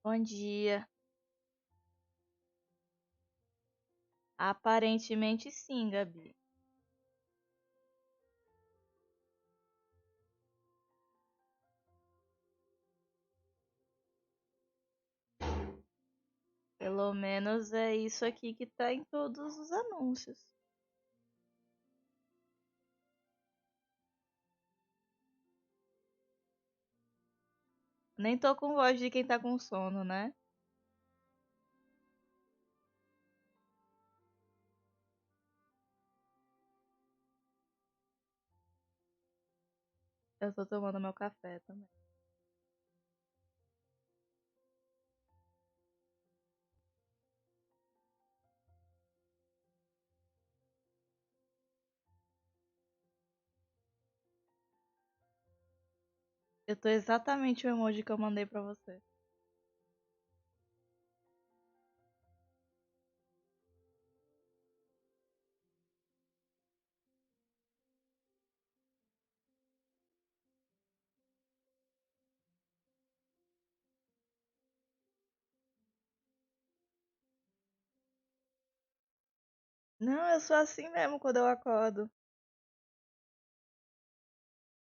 Bom dia. Aparentemente sim, Gabi. Pelo menos é isso aqui que tá em todos os anúncios. Nem tô com voz de quem tá com sono, né? Eu tô tomando meu café também. Eu tô exatamente o emoji que eu mandei pra você. Não, eu sou assim mesmo quando eu acordo.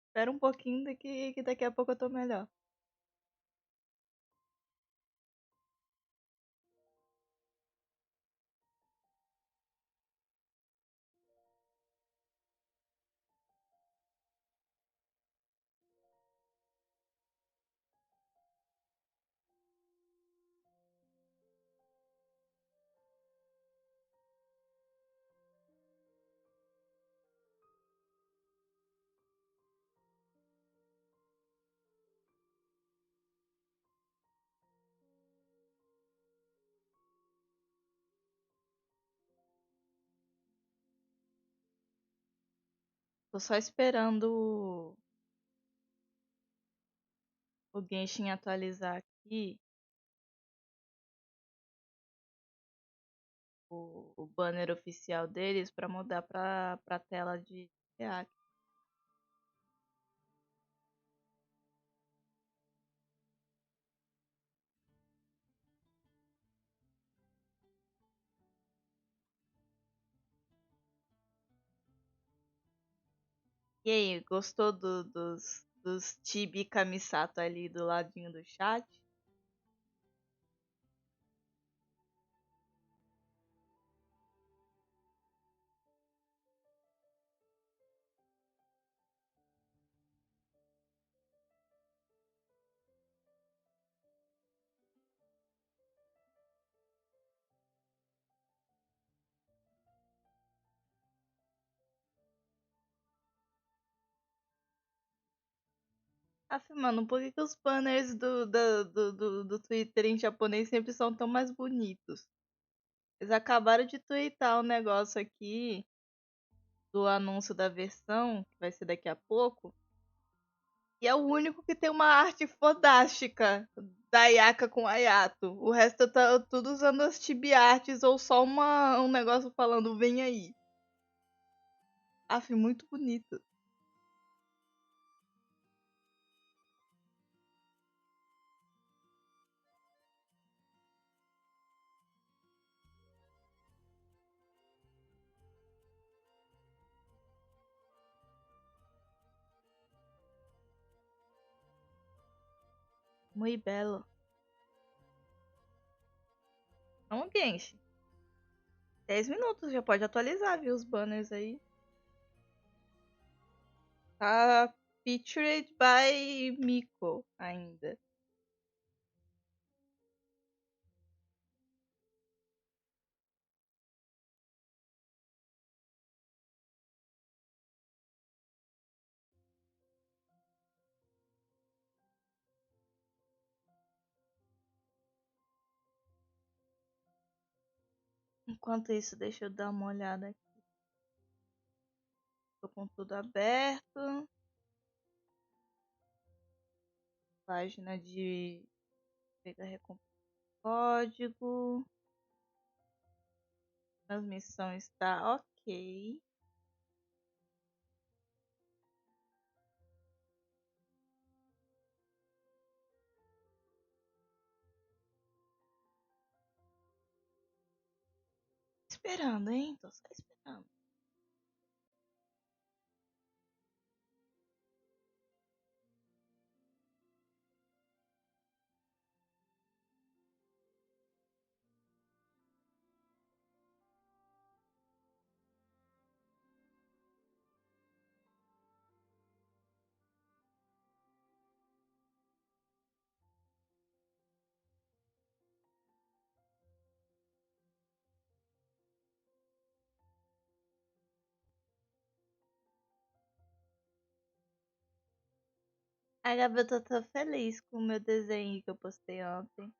Espera um pouquinho que daqui a pouco eu tô melhor. Tô só esperando o Genshin atualizar aqui o banner oficial deles pra mudar pra tela de react. E aí, gostou dos Chibi Kamisato ali do ladinho do chat? Mano, por que, que os banners do Twitter em japonês sempre são tão mais bonitos? Eles acabaram de twittar um negócio aqui do anúncio da versão, que vai ser daqui a pouco, e é o único que tem uma arte fodástica da Yaka com Ayato. O resto tá tudo usando as chibi artes ou só um negócio falando vem aí. Muito bonito. Muito belo. Vamos, Genshin. 10 minutos, já pode atualizar, viu, os banners aí. Tá featured by Miko ainda. Enquanto isso, deixa eu dar uma olhada aqui. Tô com tudo aberto. Página de pegar recompensa código. Transmissão está ok. esperando, hein? Tô só esperando. A Gaveta tá feliz com o meu desenho que eu postei ontem.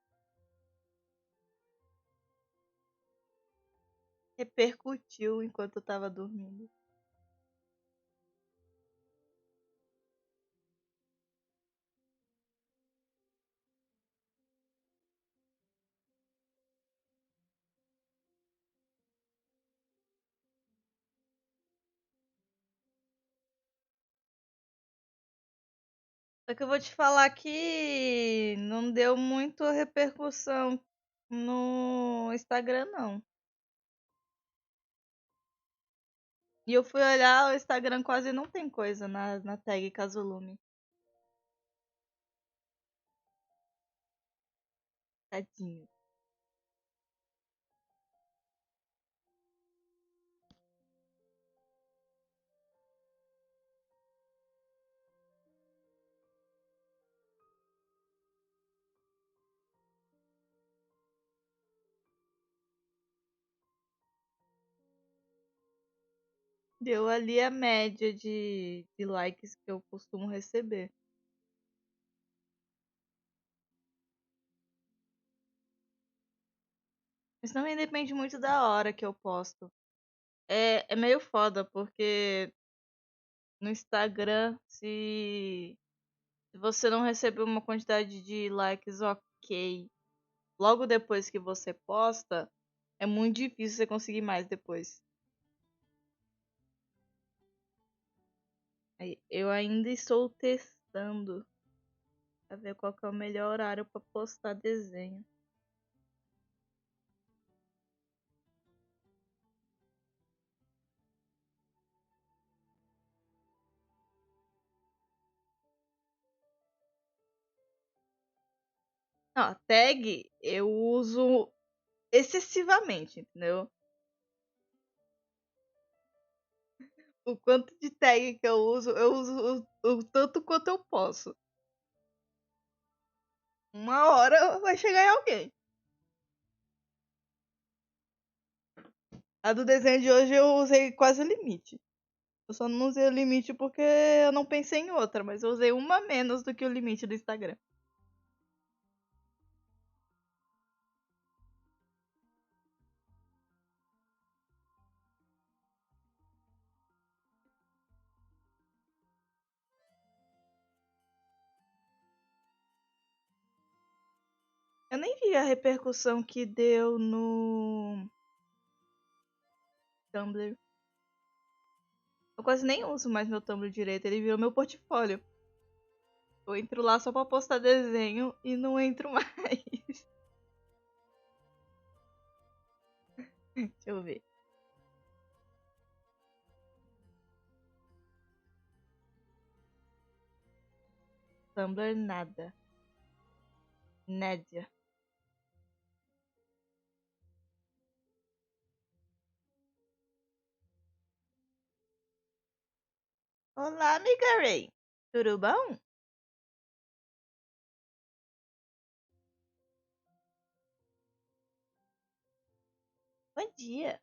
Repercutiu enquanto eu tava dormindo. Só que eu vou te falar que não deu muito repercussão no Instagram, não. E eu fui olhar, o Instagram quase não tem coisa na tag Casulume. Tadinho. Deu ali a média de likes que eu costumo receber. Mas também depende muito da hora que eu posto. É meio foda, porque no Instagram, se você não receber uma quantidade de likes ok logo depois que você posta, é muito difícil você conseguir mais depois. Eu ainda estou testando pra ver qual que é o melhor horário pra postar desenho. Não, a tag eu uso excessivamente, entendeu? O quanto de tag que eu uso o tanto quanto eu posso. Uma hora vai chegar em alguém. A do desenho de hoje eu usei quase o limite. Eu só não usei o limite porque eu não pensei em outra, mas eu usei uma menos do que o limite do Instagram. Eu nem vi a repercussão que deu no Tumblr. Eu quase nem uso mais meu Tumblr direito, ele virou meu portfólio. Eu entro lá só pra postar desenho e não entro mais. Deixa eu ver. Tumblr nada. Nédia. Olá, amiga Ray. Tudo bom? Bom dia.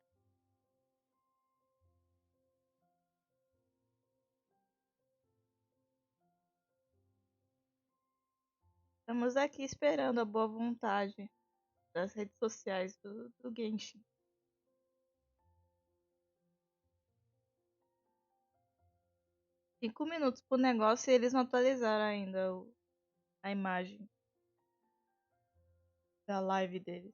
Estamos aqui esperando a boa vontade das redes sociais do Genshin. 5 minutos pro negócio e eles não atualizaram ainda a imagem da live deles.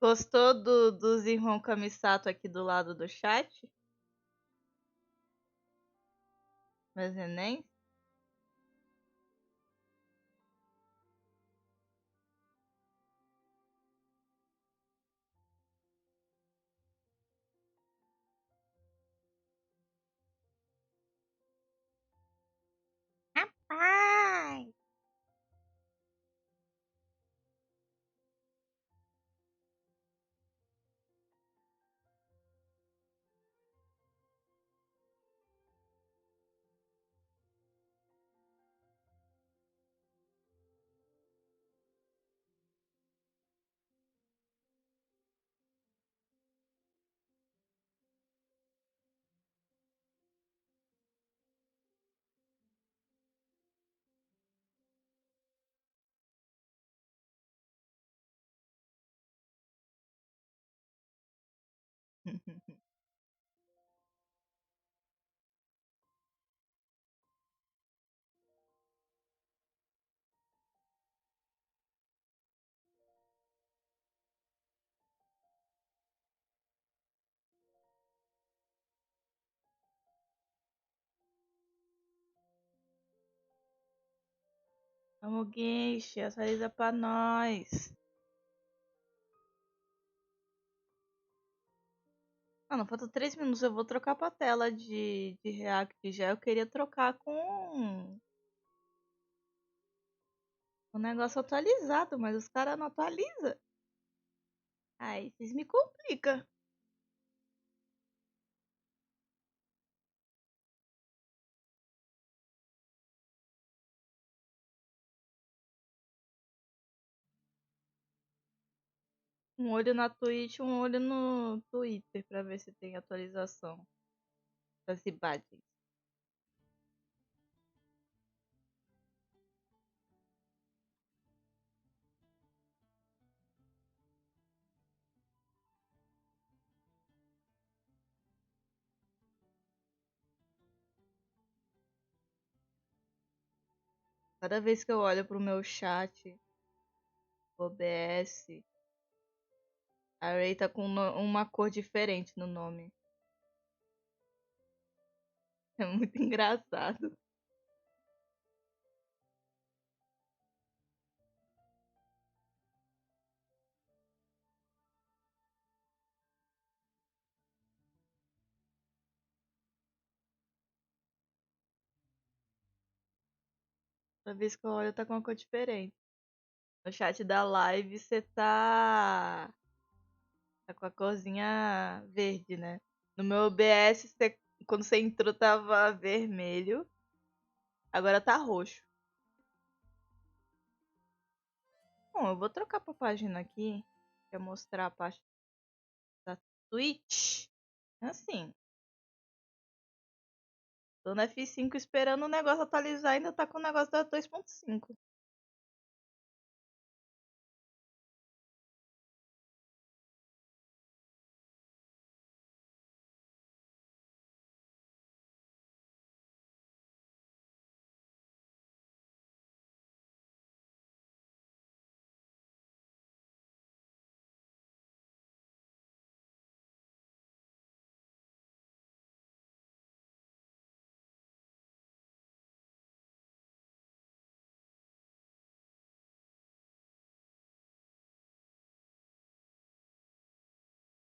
Gostou dos irmãos Kamisato aqui do lado do chat? Meus nenéns? Rapaz! Vamos, Genshin, atualiza pra nós. Mano, falta 3 minutos. Eu vou trocar pra tela de React já. Eu queria trocar com o negócio atualizado, mas os caras não atualizam. Aí vocês me complicam. Um olho na Twitch, um olho no Twitter pra ver se tem atualização das imagens. Cada vez que eu olho pro meu chat, OBS, a Ray tá com uma cor diferente no nome. É muito engraçado. Cada vez que eu olho, tá com uma cor diferente. No chat da live, você tá com a corzinha verde, né? No meu OBS, quando você entrou, tava vermelho. Agora tá roxo. Bom, eu vou trocar pra página aqui. Pra mostrar a página da Twitch. Assim. Tô no F5 esperando o negócio atualizar. Ainda tá com o negócio da 2.5.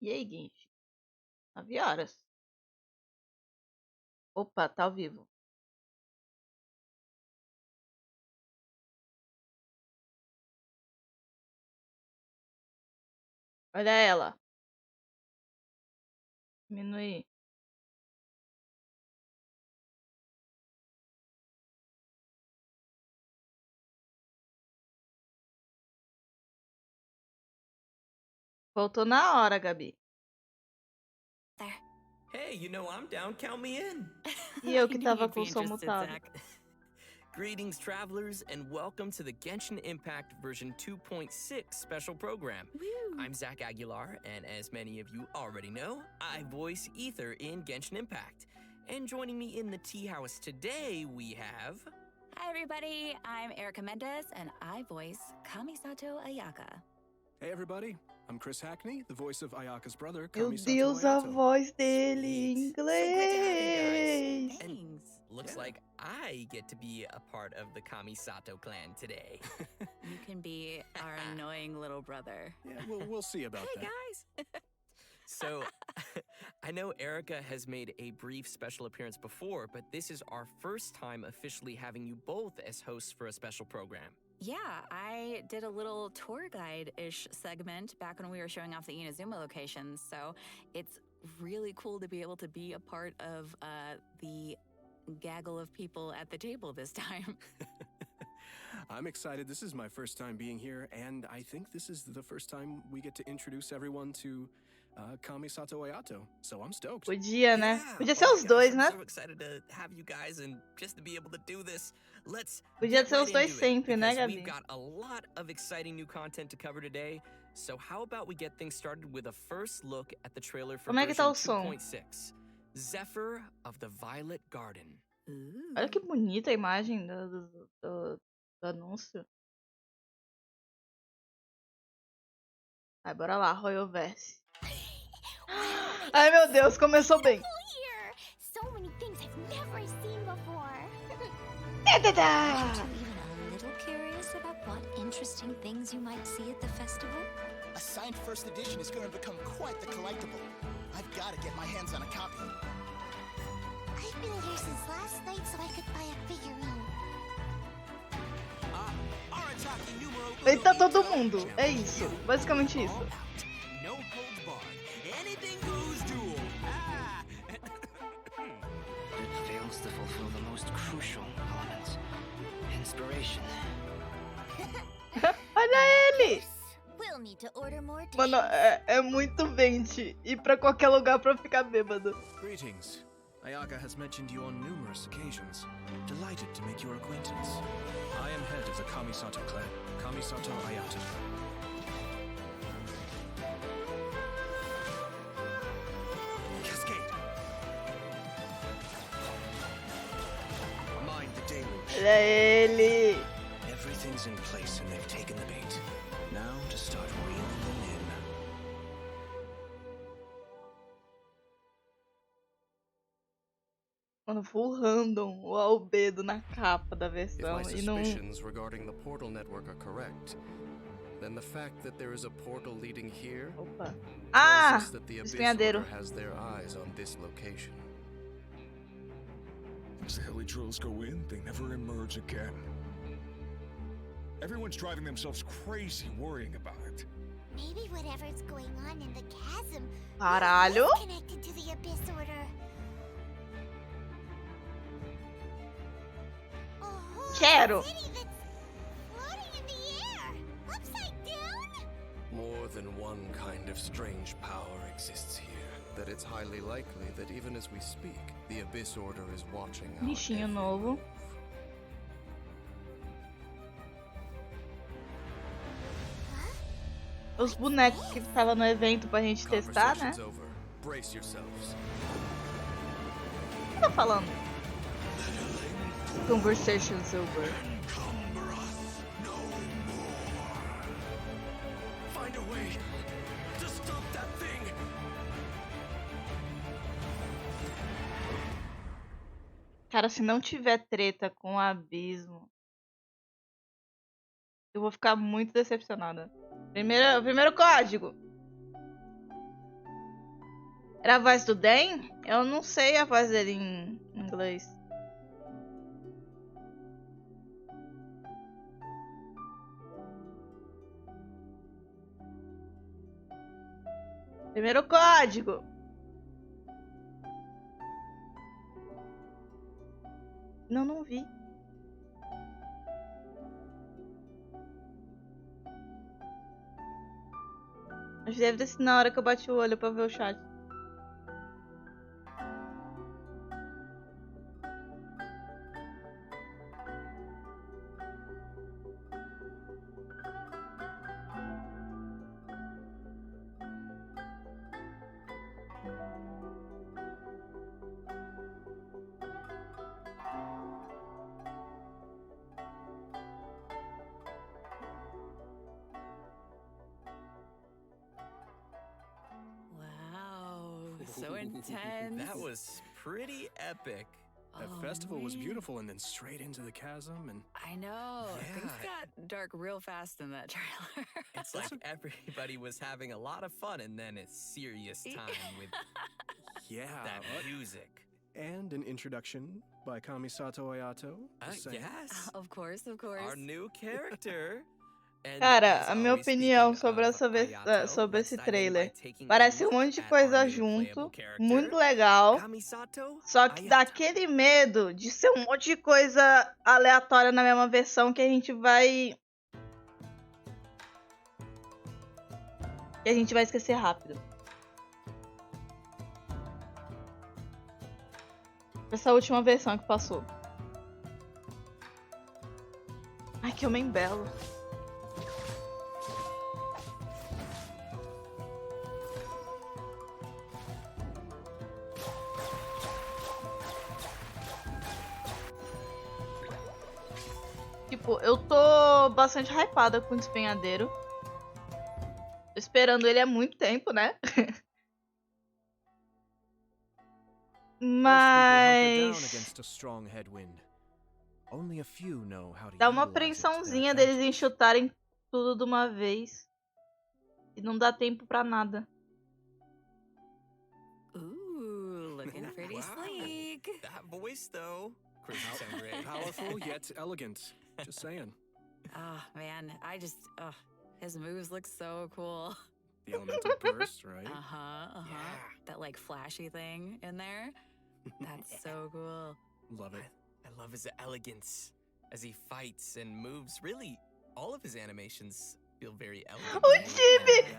E aí, Genshin? 9 horas. Opa, tá ao vivo. Olha ela. Diminuir. Voltou na hora, Gabi. Hey, you know I'm down. Count me in. E eu que tava com o som mutado. Greetings, travelers, and welcome to the Genshin Impact version 2.6 special program. Woo. I'm Zach Aguilar, and as many of you already know, I voice Ether in Genshin Impact. And joining me in the tea house today, we have... Hi, everybody. I'm Erica Mendez, and I voice Kamisato Ayaka. Hey everybody, I'm Chris Hackney, the voice of Ayaka's brother, Meu Kamisato Deus, a Ayato. voz dele em Sweet. So great to have you guys. inglês. And looks Yeah. like I get to be a part of the Kamisato clan today. You can be our annoying little brother. Yeah, we'll see about Hey that. guys. So, I know Erica has made a brief special appearance before, but this is our first time officially having you both as hosts for a special program. Yeah, I did a little tour guide-ish segment back when we were showing off the Inazuma locations, so it's really cool to be able to be a part of the gaggle of people at the table this time. I'm excited. This is my first time being here, and I think this is the first time we get to introduce everyone to Kamisato Ayato. So I'm stoked. Podia, né? Yeah. Podia ser Oh my os gosh, dois, I'm né? so excited to have you guys and just to be able to do this. Let's Podia get ser right os dois into it, sempre, né, because we've Gabi? got a lot of exciting new content to cover today. So how about we get things started with a first look at the trailer for Como é que tá version o som? 2.6, Zephyr of the Violet Garden. Ooh. Olha que bonita a imagem do anúncio. Ai, bora lá, Royal Verse. Ai, meu Deus, começou bem. Here, so many things I've never seen before. Tadadá! Aren't you even a little curious about what interesting things you might see at the festival? A signed first edition is going to become quite the collectible. I've got to get my hands on a copy. I've been here since last night so I could buy a figurine. Eita, todo mundo. É isso, basicamente isso. No holds barred. Anything goes duel. It fails to fulfill the most crucial elements. Inspiration. Olha ele! We'll need to order more Mano, é muito vente ir pra qualquer lugar pra ficar bêbado. Greetings. Ayaka has mentioned you on numerous occasions. Delighted to make your acquaintance. I am head of the Kamisato clan, Kamisato Ayato. Cascade. Mind the deluge. Olha ele! Everything's in place and they've taken the bait. Now to start reeling them in. Mano, full random o albedo na capa da If versão. my E não. suspicions regarding the portal network are correct, then the fact that there is a portal leading here Opa. tells Ah! us that the Abyss Espinhadeiro. Order has their eyes on this location. Once the hilly trolls go in, they never emerge again. Everyone's driving themselves crazy worrying about it. Maybe whatever's going on in the chasm Caralho! is connected to the Abyss Order. A whole Quero! city that's floating in the air, upside down. More than one kind of strange power exists here. That it's highly likely that even as we speak, the Abyss Order is watching our Bichinho every novo. move. Os bonecos que tava no evento pra gente testar, né? Conversation's over. Brace yourselves. O que tá falando? Conversations over. Find a way to stop that thing. Cara, se não tiver treta com o abismo, eu vou ficar muito decepcionada. Primeiro código. Era a voz do Dan? Eu não sei a voz dele em inglês. Primeiro código. Não vi. Mas deve ter sido na hora que eu bati o olho pra ver o chat. So intense. That was pretty epic. That festival was beautiful, and then straight into the chasm, and I know. Yeah. Things got dark real fast in that trailer. It's like everybody was having a lot of fun, and then it's serious time with yeah, that music. and an introduction by Kamisato Ayato. Just saying. Yes, Of course, of course. our new character. And Cara, as a minha always, opinião speaking sobre, of Ayato, sobre let's esse dive in by trailer. taking a Parece um look monte de at coisa our new junto, playable character, muito legal. Kamisato Só que dá Ayato. aquele medo de ser um monte de coisa aleatória na mesma versão que a gente vai. Que a gente vai esquecer rápido. Essa última versão que passou. Ai, que homem belo. Tipo, eu tô bastante hypada com o despenhadeiro. Tô esperando ele há muito tempo, né? Mas dá uma apreensãozinha deles enxutarem tudo de uma vez. E não dá tempo pra nada. Ooh, looking pretty sleek. That voice, though. Chris, you sound great. Powerful yet elegant. Just saying. Oh, man. His moves look so cool. The elemental burst, right? Uh-huh. Yeah. That, like, flashy thing in there. That's so cool. Love it. I love his elegance as he fights and moves. Really, all of his animations feel very elegant. O Tibi! Yeah.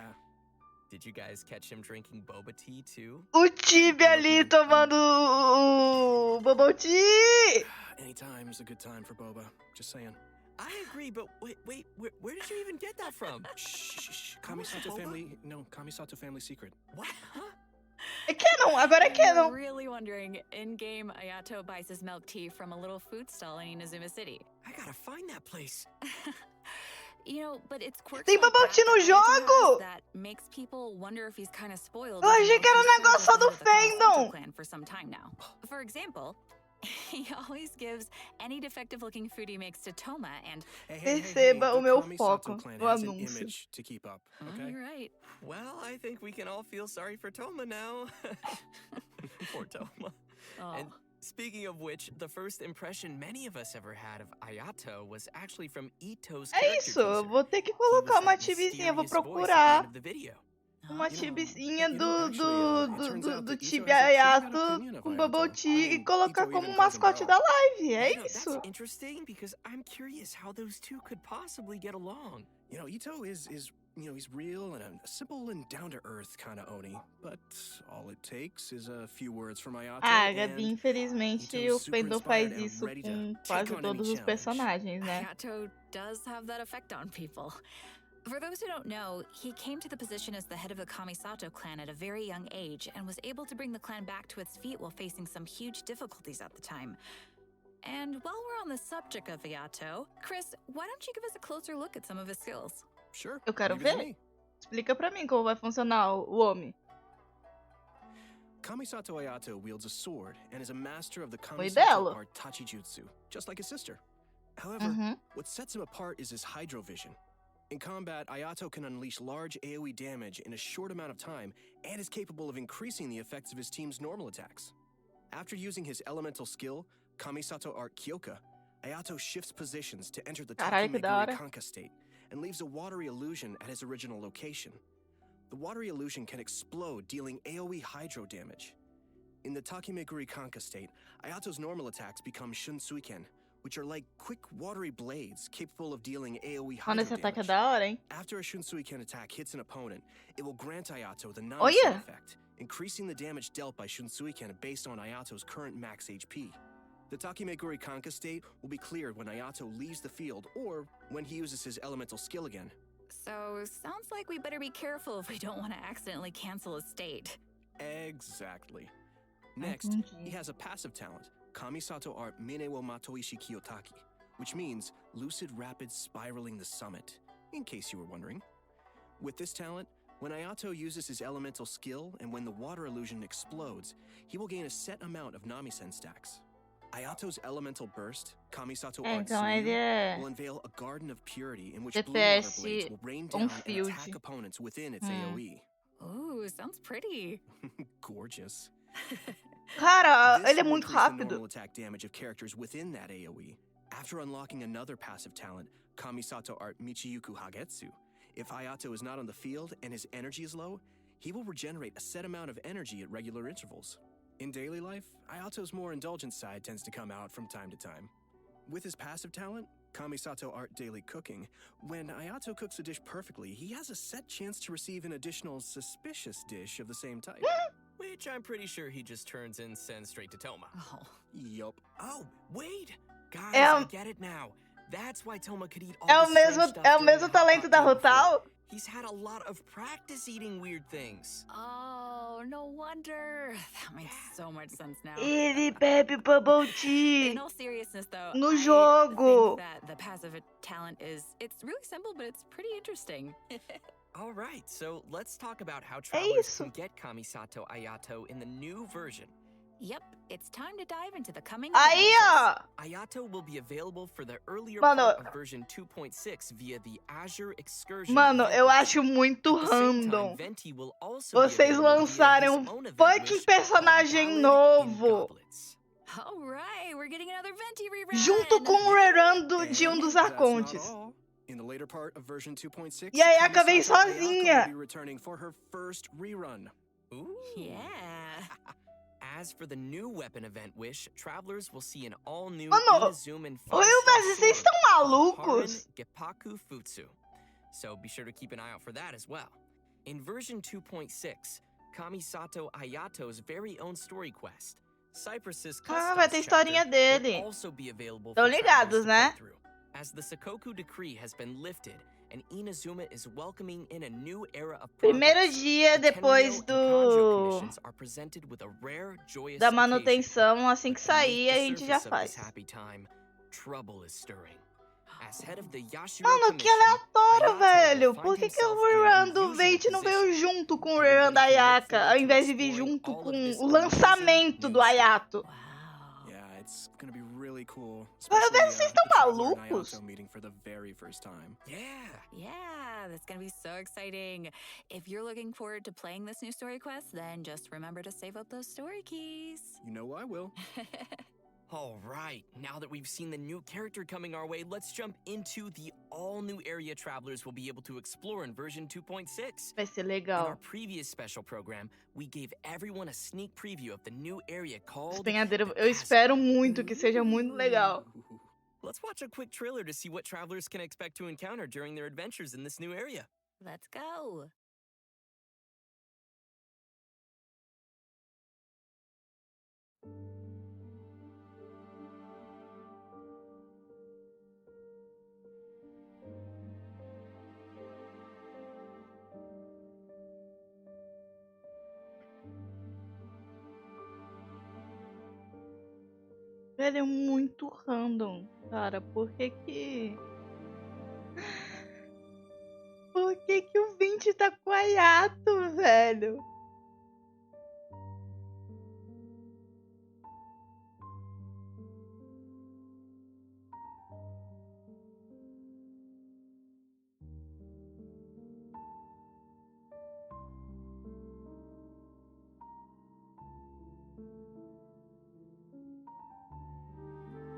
Did you guys catch him drinking boba tea too? O Tibi ali tomando o bubble tea! Anytime's a good time for boba. Just saying. I agree, but wait, where did you even get that from? Shh. Kamisato family. No, Kamisato family secret. What? Huh? É canon, agora é I'm canon. really wondering, in-game, Ayato buys his milk tea from a little food stall in Inazuma City. I gotta find that place. You know, but it's quirky Tem like bubble that tea no that Ayato jogo! has that makes people wonder if he's kind of spoiled. Eu even achei que though era he's negócio só served do with the Kamisato fandom. clan for some time now. For example, he always gives any defective-looking food he makes to Toma and... Perceba o The meu Kamisato foco clan no has an anúncio. image to keep up, okay? You're right. Well, I think we can all feel sorry for Toma now. Poor Toma. Oh. And speaking of which, the first impression many of us ever had of Ayato was actually from Ito's É character isso, eu teaser. vou ter que He was colocar uma that tibizinha, vou mysterious voice at the procurar end of the video. uma Oh. tibizinha You know, actually, it turns out do that Ito Tibi has a pretty good Ayato opinion of com Ayato. bubble tea I mean, e colocar Ito como even calls him mascote bro. da live, é You know, isso. that's interesting because I'm curious how those two could possibly get along. You know, Ito is he's real and a simple and down-to-earth kind of Oni. But all it takes is a few words from Ayato Ah, and Gabi, infelizmente Ito's o super fandom inspired faz and isso ready to com take quase on any todos os challenge. personagens, né? Ayato does have that effect on people. For those who don't know, he came to the position as the head of the Kamisato clan at a very young age and was able to bring the clan back to its feet while facing some huge difficulties at the time. And while we're on the subject of Ayato, Chris, why don't you give us a closer look at some of his skills? Sure. Eu quero leave it to ver. me. Explica pra mim como vai funcionar o homem. Kamisato Ayato wields a sword and is a master of the belo. Kamisato art Tachijutsu, just like his sister. However, Uhum. what sets him apart is his hydro vision. In combat, Ayato can unleash large AoE damage in a short amount of time and is capable of increasing the effects of his team's normal attacks. After using his elemental skill, Kamisato Art Kyoka, Ayato shifts positions to enter the Caralho, que da Takemeguri hora. Kanka state and leaves a watery illusion at his original location. The watery illusion can explode, dealing AoE hydro damage. In the Takemeguri Kanka state, Ayato's normal attacks become Shunsuiken, which are like quick watery blades capable of dealing AoE Mano, hydro esse ataque é damage. da hora, hein? After a Shunsuiken attack hits an opponent, it will grant Ayato the Oh, non-set yeah. effect, increasing the damage dealt by Shunsuiken based on Ayato's current max HP. The Takemeguri Kanka state will be cleared when Ayato leaves the field or when he uses his elemental skill again. So, sounds like we better be careful if we don't want to accidentally cancel his state. Exactly. Next, he has a passive talent, Kamisato Art Mine wo Matoishi Kiyotaki, which means lucid rapid spiraling the summit, in case you were wondering. With this talent, When Ayato uses his elemental skill and when the water illusion explodes, he will gain a set amount of Namisen stacks. Ayato's elemental burst, Kamisato Art Então ele will unveil a garden of purity in which blue water DPS blades will rain down and field. attack opponents within its AoE. Ooh, sounds pretty. Gorgeous. Cara, This ele é will muito increase the rápido. normal attack damage of characters within that AoE. After unlocking another passive talent, Kamisato Art Michiyuku Hagetsu, if Ayato is not on the field and his energy is low, he will regenerate a set amount of energy at regular intervals. In daily life, Ayato's more indulgent side tends to come out from time to time. With his passive talent, Kamisato Art Daily Cooking, when Ayato cooks a dish perfectly, he has a set chance to receive an additional suspicious dish of the same type. Which I'm pretty sure he just turns and sends straight to Toma. Oh. Yup. Oh, wait! Guys, É I get it now. That's why Toma could eat all the strange stuff during mesmo the talento hot da pot before. Rutal? He's had a lot of practice eating weird things. Oh, no wonder. That makes so much sense now. Ele bebe bubble tea In all seriousness, though, no I jogo. think that the passive talent it's really simple, but it's pretty interesting. All right, so let's talk about how travelers isso. can get Kamisato Ayato in the new version. Yep, it's time to dive into the coming Aí, ó. Ayato will be available for the earlier Mano. part of version 2.6 via the Azure Excursion. Mano, event eu wish. acho muito At the same time, random Venti will also be vocês available via lançarem his own event fucking wish personagem called Ballad in novo Goblets. All right, we're getting another Venti rerun. junto com o rerun de um dos That's not arcontes. all. In the later part of version 2.6, E a Ayaka vem Kamisato Ayaka sozinha. will be returning for her first rerun. Ooh. Yeah. As for the new weapon event wish, travelers will see an all-new Mano, Inazuma and Oi, mas vocês estão malucos? Gepaku Futsu. So be sure to keep an eye out for that as well. In version 2.6, Kamisato Ayato's very own story quest, Cypress's Customs vai ter historinha chapter, dele. will also be available Tão for ligados, travelers to né? play through. As the Sakoku decree has been lifted and Inazuma is welcoming in a new era of Primeiro progress, dia the depois Tenryo and Kanjo do commissions are presented with a rare, joyous da occasion. manutenção, assim que But beneath sair, the a gente já surface of faz. this happy time, trouble is stirring. As head of the Yashiro Mano, que Commission, aleatório, Ayato velho. will Por find que o himself in an rerun do unusual Veit não veio position. junto com o rerun da Everybody can look Ayaka, forward ao to invés de vir exploring junto all of com this o amazing lançamento new do stuff. Ayato? Wow. Yeah, it's gonna be really cool. Mas Especially, vocês the estão Traveler and malucos? Ayato meeting for the very first time. Yeah. Yeah, that's gonna be so exciting. If you're looking forward to playing this new story quest, then just remember to save up those story keys. You know I will. All right, now that we've seen the new character coming our way, let's jump into the all-new area travelers will be able to explore in version 2.6. Vai ser In our legal. previous special program, we gave everyone a sneak preview of the new area called Despenhadeiro, the eu Chasm. espero muito que seja muito legal. Ooh. Let's watch a quick trailer to see what travelers can expect to encounter during their adventures in this new area. Let's go. Velho, é muito random, cara. Por que que... Por que que o 20 tá com Ayato, velho?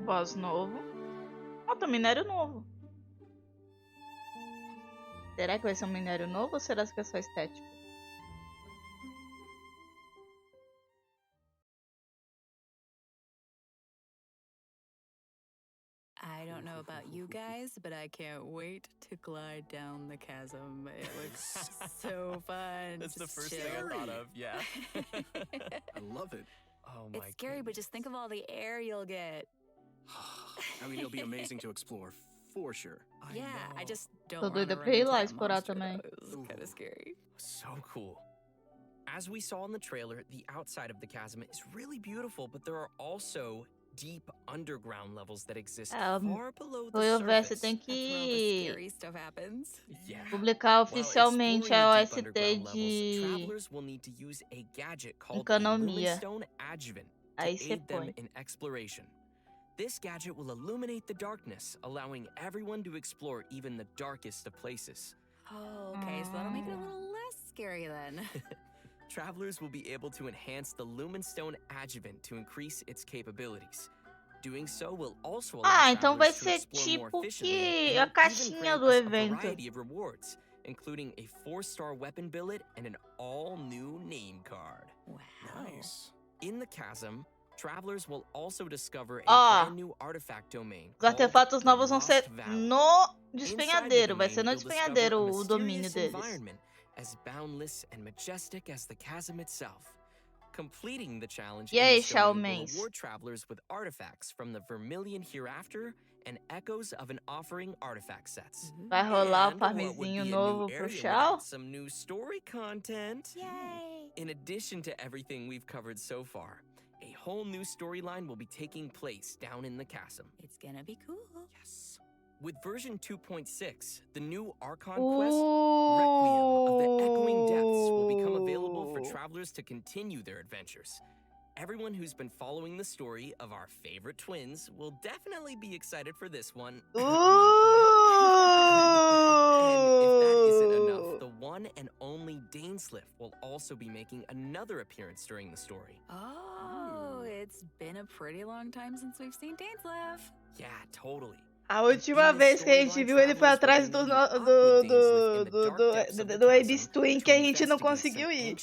Boss novo. Tem minério novo. Será que vai ser um minério novo ou será que é só estético? I don't know about you guys, but I can't wait to glide down the chasm. It looks so fun. That's the Just first chill. thing I thought of, yeah. I love it. Oh my It's scary, but just think of all the air you'll get. I mean, it'll be amazing to explore, for sure. Yeah, I just don't Tô wanna doida run pra ir into lá that explorar monster, também. though. It's kind of scary. So cool. As we saw in the trailer, the outside of the chasm is really beautiful, but there are also deep underground levels that exist Ah, far below the Royal Verse surface. tem That's where all the que scary stuff happens. Yeah. publicar While oficialmente exploring a the deep OST underground levels, de travelers will need to use a gadget called a economia. Lumenstone Adjuvant to Aí você aid them põe. in exploration. This gadget will illuminate the darkness, allowing everyone to explore even the darkest of places. Oh, okay, so that'll make it a little less scary then. Travelers will be able to enhance the Lumenstone Adjuvant to increase its capabilities. Doing so will also allow Ah, então vai travelers to ser explore more tipo efficiently que and a will even caixinha grant do us a evento. variety of rewards, including a 4-star weapon billet and an all-new name card. Wow. Nice. In the chasm, travelers will also discover a Ó, brand new artifact domain os called artefatos the novos vão Lost ser Valley. no Inside the despenhadeiro. Vai ser domain, no you'll discover despenhadeiro a o domínio mysterious deles. environment as boundless and majestic as the chasm itself. Completing the challenge E in aí, this domain will Xiaomens? reward travelers with artifacts from the Vermilion Hereafter and echoes of an offering artifact sets. Vai rolar o And what would farmzinho be a novo new pro area Xiao? without some new story content? Yay! In addition to everything we've covered so far, a whole new storyline will be taking place down in the chasm. It's gonna be cool. Yes. With version 2.6, the new Archon quest, Requiem of the Echoing Depths, will become available for travelers to continue their adventures. Everyone who's been following the story of our favorite twins will definitely be excited for this one. me included. And if that isn't enough, the one and only Dainsliff will also be making another appearance during the story. Oh, it's been a pretty long time since we've seen Dainsliff. Yeah, totally. A última vez que a gente viu ele foi atrás do Abyss Twin que a gente não conseguiu ir.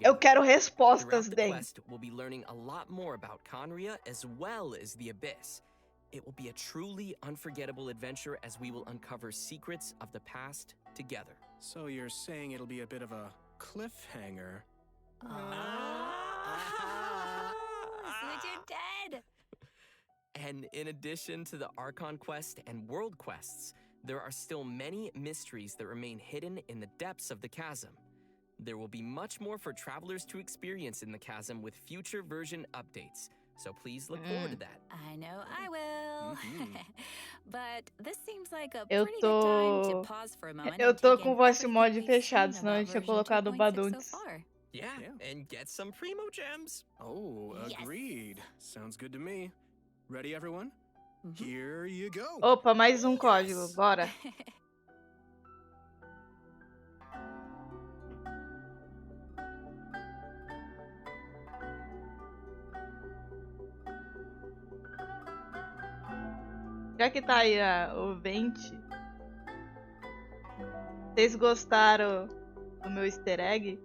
Eu quero respostas, Throughout the Den. quest, we'll be learning a lot more about Conria as well as the Abyss. It will be a truly unforgettable adventure as we will uncover secrets of the past together. So you're saying it'll be a bit of a cliffhanger? Switch it dead! And in addition to the Archon quest and world quests, there are still many mysteries that remain hidden in the depths of the chasm. There will be much more for travelers to experience in the chasm with future version updates, so please look forward to that. I know I will. But this seems like a Eu pretty good time tô- to pause for a moment. Eu and tô take com o in voice everything mod we've fechado, seen senão a about gente tinha version colocado o 2.6 Badunks. so far. Yeah, Yeah. and get some primogems. Oh, Yes. agreed. Sounds good to me. Ready, everyone? Mhm. Here you go. Opa, mais um código, bora. Já que tá aí o Vente, vocês gostaram do meu easter egg?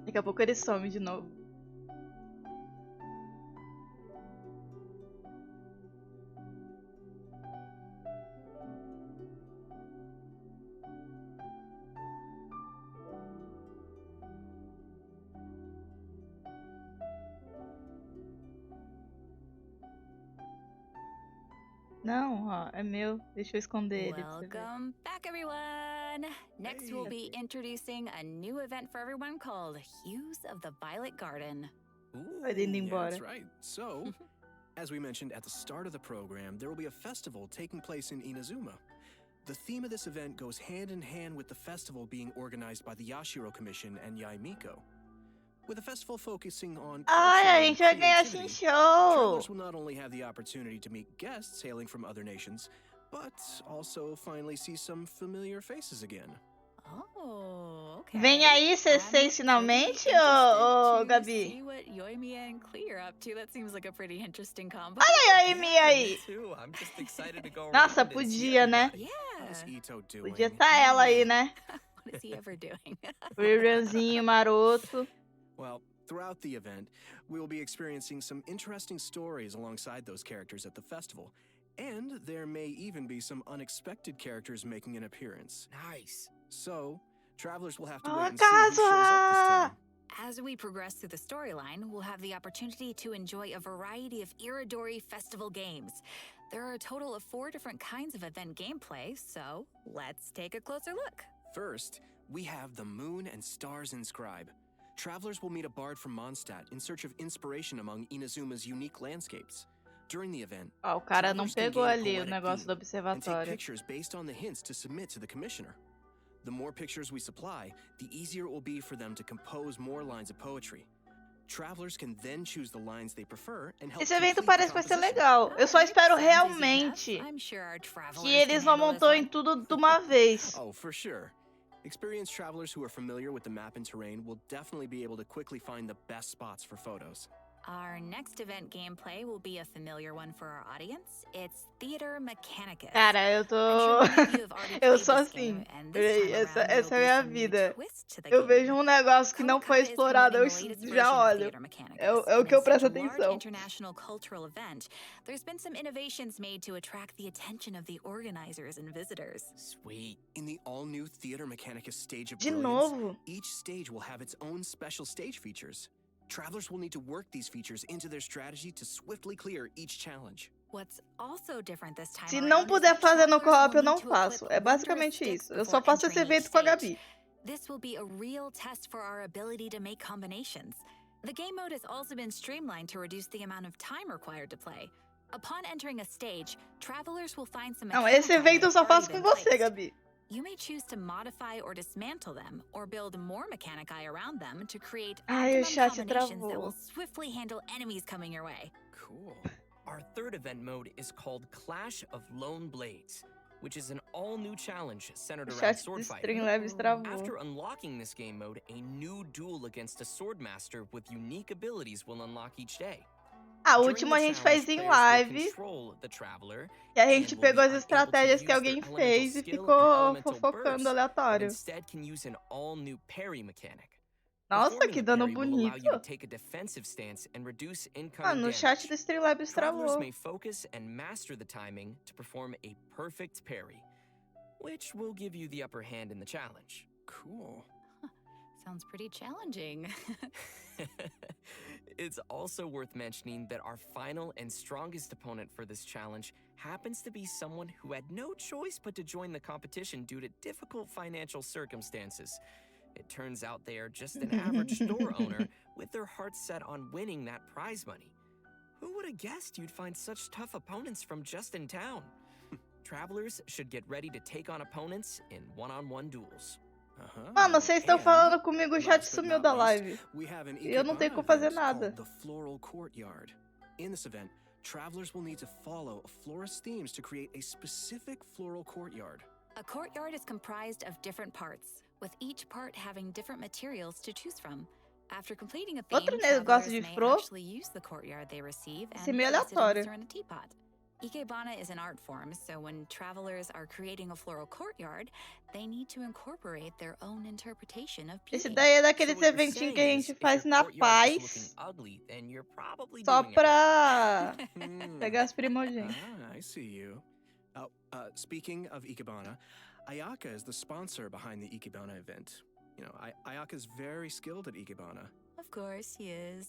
Daqui a pouco ele some de novo. Não, ó, é meu. Deixa eu esconder ele. pra você ver. Welcome back, everyone! Next, we'll be introducing a new event for everyone called Hues of the Violet Garden. Ooh, Ele indo yeah, embora. that's right. So, as we mentioned at the start of the program, there will be a festival taking place in Inazuma. The theme of this event goes hand in hand with the festival being organized by the Yashiro Commission and Yaimiko. With the festival focusing on Ai, culture a and gente vai ganhar creativity, Show! travelers will not only have the opportunity to meet guests hailing from other nations, but also finally see some familiar faces again. Oh, okay. Vem aí, I'm C6 pretty finalmente, interested ô to Gabi? see what Yoimiya and Klee are up to. That seems like a pretty interesting combo. Olha aí, Amy aí! Me too. I'm just excited to go Nossa, around and see podia, né? everybody. How's Yeah. Ito doing? Podia estar ela aí, né? What is he ever doing? O Irianzinho maroto. Well, throughout the event, we will be experiencing some interesting stories alongside those characters at the festival. And there may even be some unexpected characters making an appearance. Nice. So, Travelers will have to Oh, wait and see who shows up this time. As we progress through the storyline, we'll have the opportunity to enjoy a variety of Iridori festival games. There are a total of 4 different kinds of event gameplay, so let's take a closer look. First, we have the Moon and Stars Inscribe. Travelers will meet a bard from Mondstadt in search of inspiration among Inazuma's unique landscapes. During the event, Ó, o cara não travelers can pegou gain a ali o poetic negócio do theme and take observatório. pictures based on the hints to submit to the commissioner. The more pictures we supply, the easier it will be for them to compose more lines of poetry. Travelers can then choose the lines they prefer and help Esse evento complete the parece que vai ser composition. legal. Eu só espero Sounds easy enough. realmente I'm sure our travelers que eles can não handle this montou em one. tudo de uma vez. Oh, for sure. Experienced travelers who are familiar with the map and terrain will definitely be able to quickly find the best spots for photos. Our next event gameplay will be a familiar one for our audience. It's Theater Mechanicus. Cara, eu tô. I'm sure many of you have already Eu played sou this assim. game, and this time Essa around, é a there'll minha be some new vida. twist to the Eu game. vejo um negócio que não foi Konkata is explorado, eu promoting the latest version já of olho. Theater Mechanicus, É o and que eu in presto such a large atenção. international cultural event, there's been some innovations made to attract the attention of the organizers and visitors. Sweet. In the all-new Theater Mechanicus stage of De brilliance, novo. each stage will have its own special stage features. Travelers will need to work these features into their strategy to swiftly clear each challenge. What's also different this time Se around não is puder that fazer no travelers co-op, eu will não need to faço. equip É basicamente wondrous isso. sticks Eu só before faço esse entering each evento com a stage. Gabi. This will be a real test for our ability to make combinations. The game mode has also been streamlined to reduce the amount of time required to play. Upon entering a stage, travelers will find some Não, esse mechanical evento eu that só have already faço com been você, placed. Gabi. You may choose to modify or dismantle them, or build more mechanici around them to create Ai, o optimum chat combinations that travou. will swiftly handle enemies coming your way. Cool. Our third event mode is called Clash of Lone Blades, which is an all-new challenge centered O around chat do sword fighting. Streamlabs travou. After unlocking this game mode, a new duel against a swordmaster with unique abilities will unlock each day. Ah, o During último a the gente challenge, fez em players will live. control the traveler E a and gente will pegou be as unable to estratégias que use alguém their fez elemental e skill and ficou elemental fofocando burst, but aleatório. instead can use an all-new parry mechanic. Nossa, Performing que a dano parry will allow you to bonito. take a defensive stance and reduce incoming Mano, o damage. chat do Streamlabs Travelers travou. may focus and master the timing to perform a perfect parry, which will give you the upper hand in the challenge. Cool. Sounds pretty challenging. It's also worth mentioning that our final and strongest opponent for this challenge happens to be someone who had no choice but to join the competition due to difficult financial circumstances. It turns out they are just an average store owner with their hearts set on winning that prize money. Who would have guessed you'd find such tough opponents from just in town? Travelers should get ready to take on opponents in one-on-one duels. Mano, vocês estão And falando comigo, o chat last but sumiu not da least, live. we have an E eu não tenho Ikebana como fazer event nada. called the Floral Courtyard. In this event, travelers will need to follow a florist's themes to create a specific floral courtyard. A courtyard is comprised of different parts, with each part having different materials to choose from. After completing a theme, Outro negócio de travelers may fro. actually use the courtyard they receive and Esse é meio place it in aleatório. a certain teapot. Ikebana is an art form, so when travelers are creating a floral courtyard, they need to incorporate their own interpretation of Esse beauty. daí é So daqueles what you're eventinhos que a saying is, gente if faz your na courtyard is looking paz, ugly, then you're probably só doing it right. pra pegar as primogems. I see you. Oh, speaking of Ikebana, Ayaka is the sponsor behind the Ikebana event. You know, Ayaka's very skilled at Ikebana. Of course, he is.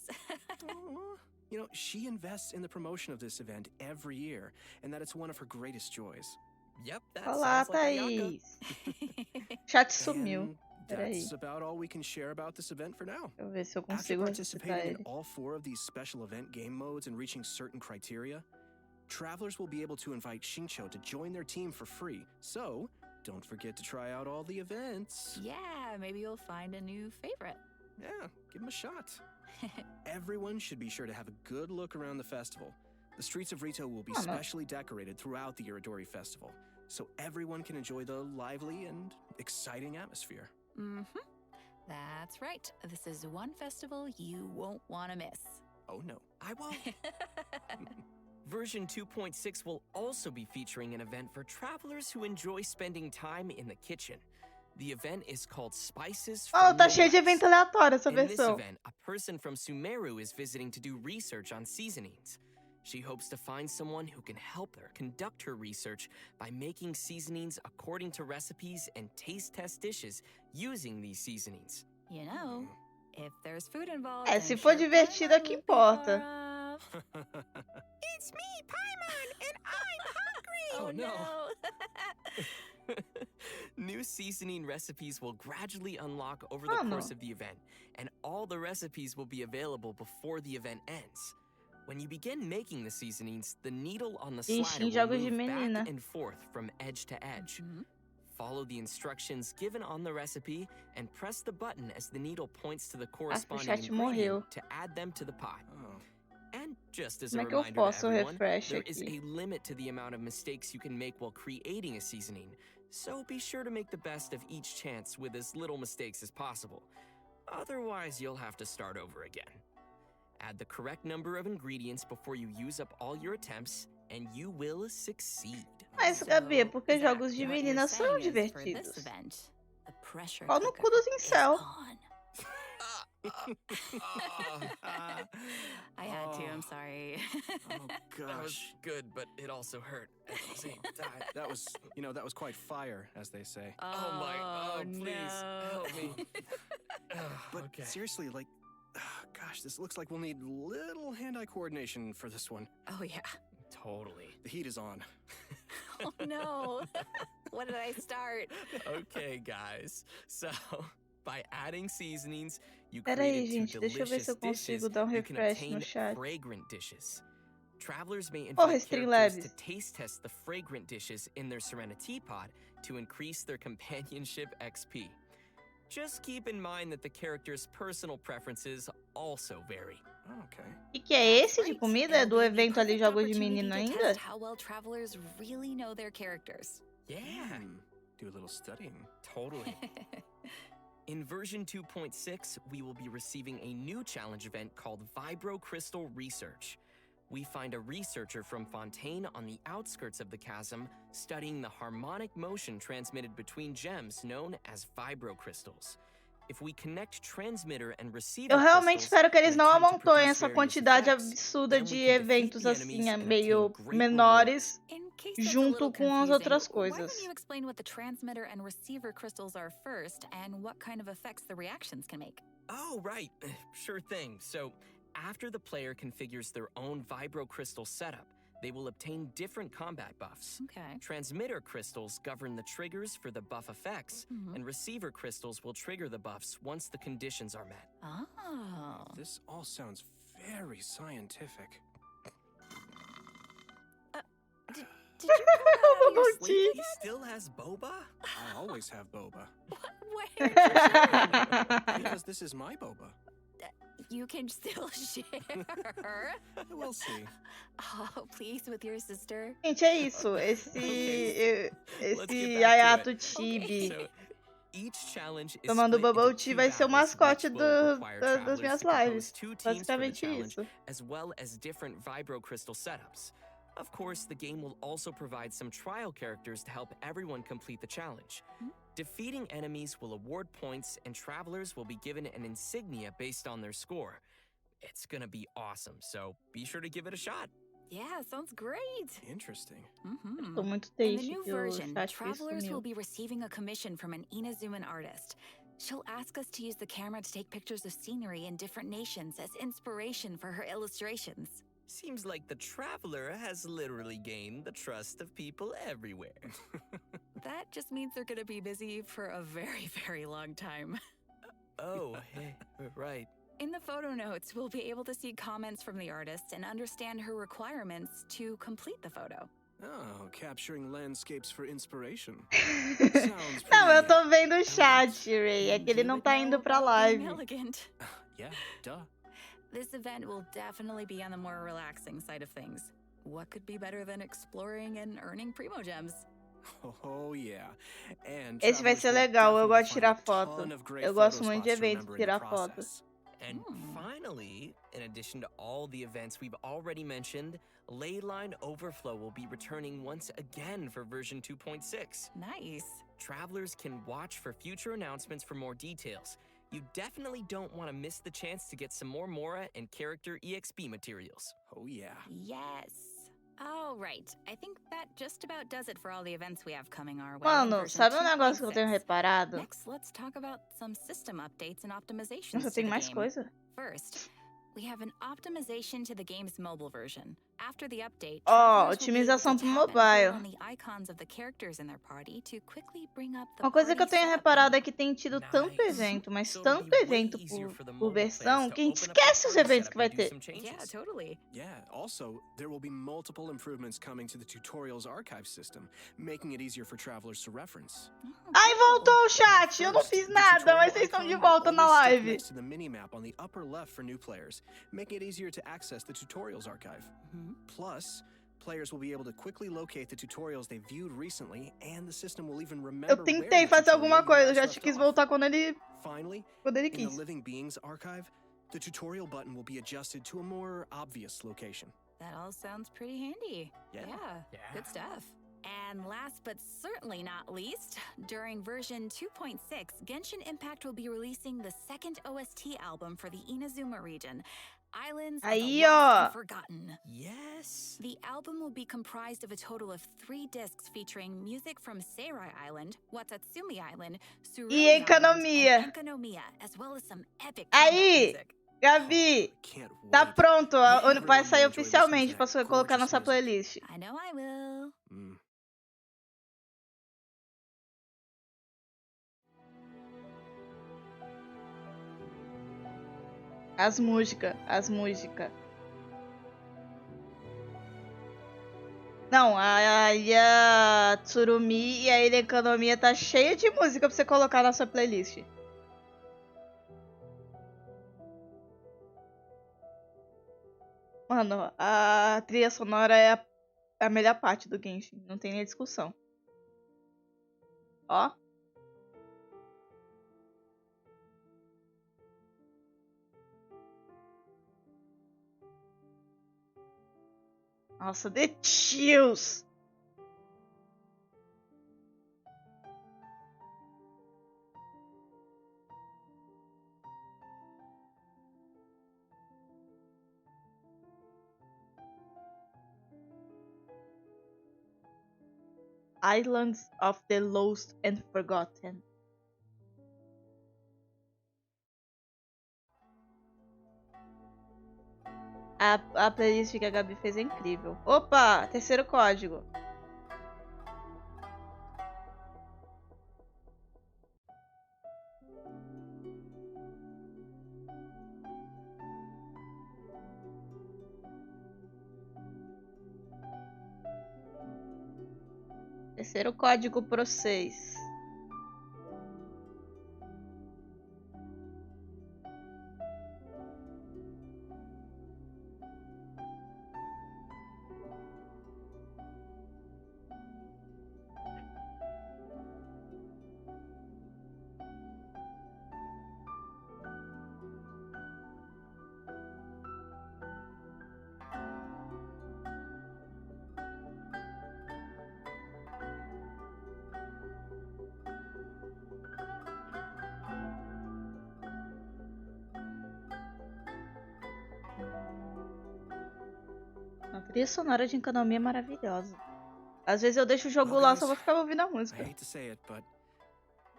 Aw. You know, she invests in the promotion of this event every year, and that it's one of her greatest joys. Yep, that Olá, sounds like Ayaka. Thaís. Chat sumiu. And Peraí. that's about all we can share about this event for now. Deixa eu ver se eu After consigo ressuscitar participating in ele. all 4 of these special event game modes and reaching certain criteria, travelers will be able to invite Shincho to join their team for free. So, don't forget to try out all the events. Yeah, maybe you'll find a new favorite. Yeah, give them a shot. Everyone should be sure to have a good look around the festival. The streets of Rito will be Oh, no. specially decorated throughout the Iridori Festival, so everyone can enjoy the lively and exciting atmosphere. Mm-hmm. That's right. This is one festival you won't want to miss. Oh no. I won't. Version 2.6 will also be featuring an event for travelers who enjoy spending time in the kitchen. The event is called Spices Oh, from tá the cheio de West. evento aleatório essa In this versão. event, a person from Sumeru is visiting to do research on seasonings. She hopes to find someone who can help her conduct her research by making seasonings according to recipes and taste test dishes using these seasonings. You know, if there's food involved, É, se for divertido é que importa. It's me, Paimon, and I'm hungry! Oh, no. New seasoning recipes will gradually unlock over the course of the event, and all the recipes will be available before the event ends. When you begin making the seasonings, the needle on the slider will move back and forth from edge to edge. Follow the instructions given on the recipe and press the button as the needle points to the corresponding ingredient to add them to the pot. And just as a reminder to everyone, there is a limit to the amount of mistakes you can make while creating a seasoning, so be sure to make the best of each chance with as little mistakes as possible. Otherwise, you'll have to start over again. Add the correct number of ingredients before you use up all your attempts, and you will succeed. Mas, Gabi, é porque jogos de menina são divertidos. Qual no cu dos incel? I had to, I'm sorry. Oh, gosh. That was good, but it also hurt at the same time. That was quite fire, as they say. Oh, please, help me. But seriously, like, gosh, this looks like we'll need little hand-eye coordination for this one. Oh, yeah. Totally. The heat is on. Oh, no. What did I start? Okay, guys. So, by adding seasonings, you create two delicious dishes. You can obtain fragrant dishes. Travelers may invite characters to taste test the fragrant dishes in their Serenity pod to increase their companionship XP. Just keep in mind that the character's personal preferences also vary. Okay. E que é esse de comida? É do evento ali Jogos de Menino ainda? How well travelers really know their characters. Yeah. Do a little studying. Totally. In version 2.6, we will be receiving a new challenge event called Vibro Crystal Research. We find a researcher from Fontaine on the outskirts of the chasm studying the harmonic motion transmitted between gems known as vibrocrystals. If we connect transmitter and receiver Eu realmente espero que eles não amontoem essa quantidade absurda de eventos assim, meio menores, junto com as outras coisas. Why don't you explain what the transmitter and receiver crystals are first, and what kind of effects the reactions can make? Oh, right. Sure thing. So, after the player configures their own vibrocrystal setup, they will obtain different combat buffs. Okay. Transmitter crystals govern the triggers for the buff effects, and receiver crystals will trigger the buffs once the conditions are met. Oh. This all sounds very scientific. Did you pull out your sleeve? He still has boba? I always have boba. Where? Because this is my boba. You can still share. We'll see. Oh, please, with your sister. Gente, é isso. Esse Ayato Chibi tomando bubble tea vai ser o mascote das minhas lives. Basicamente isso. As well as different vibrocrystal setups. Of course, the game will also provide some trial characters to help everyone complete the challenge. Defeating enemies will award points, and travelers will be given an insignia based on their score. It's gonna be awesome, so be sure to give it a shot. Yeah, sounds great. Interesting. Tô muito In the triste new que o version, chat travelers will sumiu. be receiving a commission from an Inazuman artist. She'll ask us to use the camera to take pictures of scenery in different nations as inspiration for her illustrations. Seems like the traveler has literally gained the trust of people everywhere. That just means they're gonna be busy for a very, very long time. Oh, hey, right. In the photo notes, we'll be able to see comments from the artist and understand her requirements to complete the photo. Oh, capturing landscapes for inspiration. Não, eu tô vendo o chat, Ray. É que ele não tá indo pra live. Elegant. Yeah, duh. This event will definitely be on the more relaxing side of things. What could be better than exploring and earning primogems? Oh, yeah. And Esse vai ser legal, eu gosto de tirar foto. Eu gosto muito de eventos de tirar foto. And finally, in addition to all the events we've already mentioned, Leyline Overflow will be returning once again for version 2.6. Nice. Travelers can watch for future announcements for more details. You definitely don't want to miss the chance to get some more Mora and character EXP materials. Oh yeah. Yes. All right. I think that just about does it for all the events we have coming our way. in Mano, version sabe um negócio que eu tenho 2.6. reparado? Next, let's talk about some system updates and optimizations Nossa, to tem the mais game. coisa. First, we have an optimization to the game's mobile version. After the update, Ó, travelers will be able otimização to pro tap and hold mobile. on the icons of the characters in their party to quickly bring up the Uma coisa que eu party tenho setup reparado menu. é que tem tido tanto evento, mas So it'll tanto be way evento easier for the por mobile versão players que a to gente open up the esquece os party eventos setup que vai and do ter. some changes. Yeah, totally. Yeah, also, there will be multiple improvements coming to the tutorials archive system, making it easier for travelers to reference. Ai, voltou o chat! Eu não First, fiz the nada, tutorial mas vocês estão de icon volta will na always stick live. next to the minimap on the upper left for new players, making it easier to access the tutorials archive. Plus, players will be able to quickly locate the tutorials they viewed recently, and the system will even remember Eu where tentei the fazer tutorial alguma you coisa, eu last já left quis off. voltar quando ele Finally, in quis. the Living Beings archive, the tutorial button will be adjusted to a more obvious location. That all sounds pretty handy. Yeah. Good stuff. And last but certainly not least, during version 2.6, Genshin Impact will be releasing the second OST album for the Inazuma region, Islands of the Aí, Lost ó. and Forgotten. Yes. The album will be comprised of a total of 3 discs featuring music from Seirai Island, Watatsumi Island, Surui E Island, Economia. and Enkanomiya, as well as some epic Aí. combat music. Gabi, Can't tá wait. pronto. Everyone Vai will sair enjoy listening to oficialmente that pra você colocar na gorgeous sua music. playlist. I know I will. As músicas. Não, a Tsurumi e a Ilha Economia tá cheia de música pra você colocar na sua playlist. Mano, a trilha sonora é a melhor parte do Genshin, não tem nem discussão. Ó. Nossa, the chills. Islands of the Lost and Forgotten. A playlist que a Gabi fez é incrível. Opa, terceiro código. Terceiro código pro 6. A trilha sonora de Economia é maravilhosa. Às vezes eu deixo o jogo Well, lá, guys, só vou ficar ouvindo a I música. hate to say it, but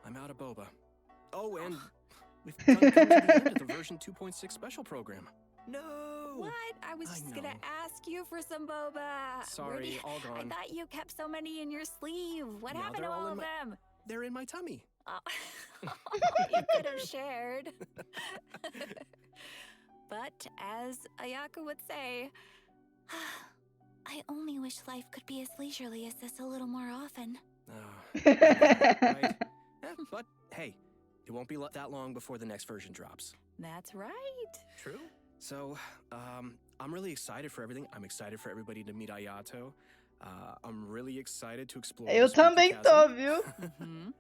I'm out of boba. Oh, and we've come to the end of the version 2.6 special program. No. What? I was I just gonna know. ask you for some boba. Where Sorry, do you- all I gone. thought you kept so many in your sleeve. What Now happened to they're all all in of my- them? They're in my tummy. Oh, you could have shared. But as Ayaka would say, I only wish life could be as leisurely as this a little more often. Right? Yeah, but hey, it won't be that long before the next version drops. that's right. True. So, I'm really excited for everything. I'm excited for everybody to meet Ayato. I'm really excited to explore. Eu the Spooky também Chasm. tô, viu? Mhm.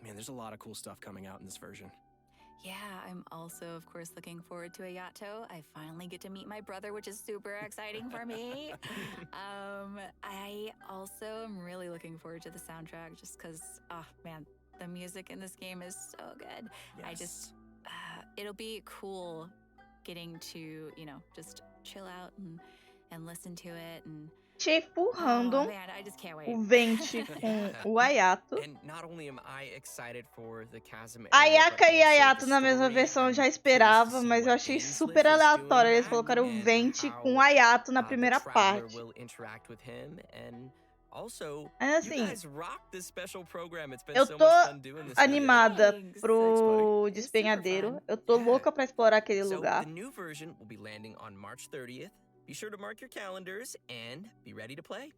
Man, there's a lot of cool stuff coming out in this version. Yeah, I'm also, of course, looking forward to Ayato. I finally get to meet my brother, which is super exciting for me. I also am really looking forward to the soundtrack just because, oh man, the music in this game is so good. Yes. it'll be cool getting to, you know, just chill out and listen to it and Achei full random man, I just can't wait. o Venti com o Ayato. And not only am I excited for the chasm area, Ayaka but e also Ayato the na mesma story. versão eu I'm já curious to esperava, see mas eu what achei Ainsliff super is aleatório. doing Eles back colocaram o and Venti how, com o Ayato na the primeira traveler parte. will interact with him, and also, Mas you assim, guys rock this special program. It's been eu so tô much fun doing this for you. animada Thanks. pro It was super despenhadeiro. fun. Eu tô Yeah. louca pra explorar aquele So, lugar. the new version will be landing on March 30th. Be sure to mark your calendars and be ready to play.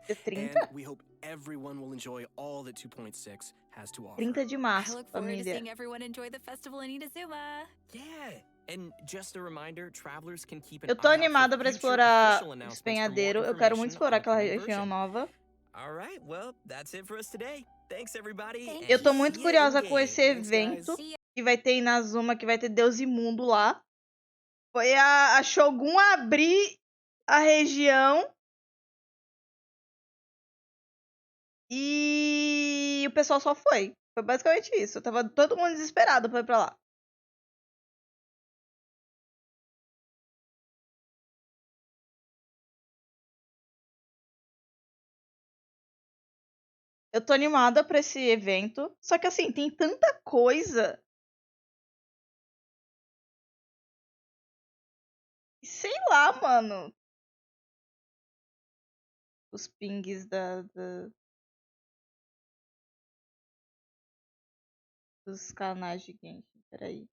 Dia 30? And we hope everyone will enjoy all that 2.6 has to offer. 30 de I março, look forward to família. seeing everyone enjoy the festival in Inazuma. Yeah. And just a reminder, travelers can keep an Eu tô eye out for animada pra future explorar official o announcements for more despenhadeiro. Eu quero muito information explorar on the aquela coming região version. nova. All right, well, that's it for us today. Thanks, everybody. Thank Eu tô and muito see ya curiosa in com esse game. Thanks, evento guys. que vai ter em Inazuma, que vai ter Deus Imundo lá. Foi a Shogun abrir a região e o pessoal só foi. Foi basicamente isso. Tava todo mundo desesperado pra ir pra lá. Eu tô animada pra esse evento. Só que assim, tem tanta coisa. Sei lá, mano. Os pings dos canais de Genshin. Peraí.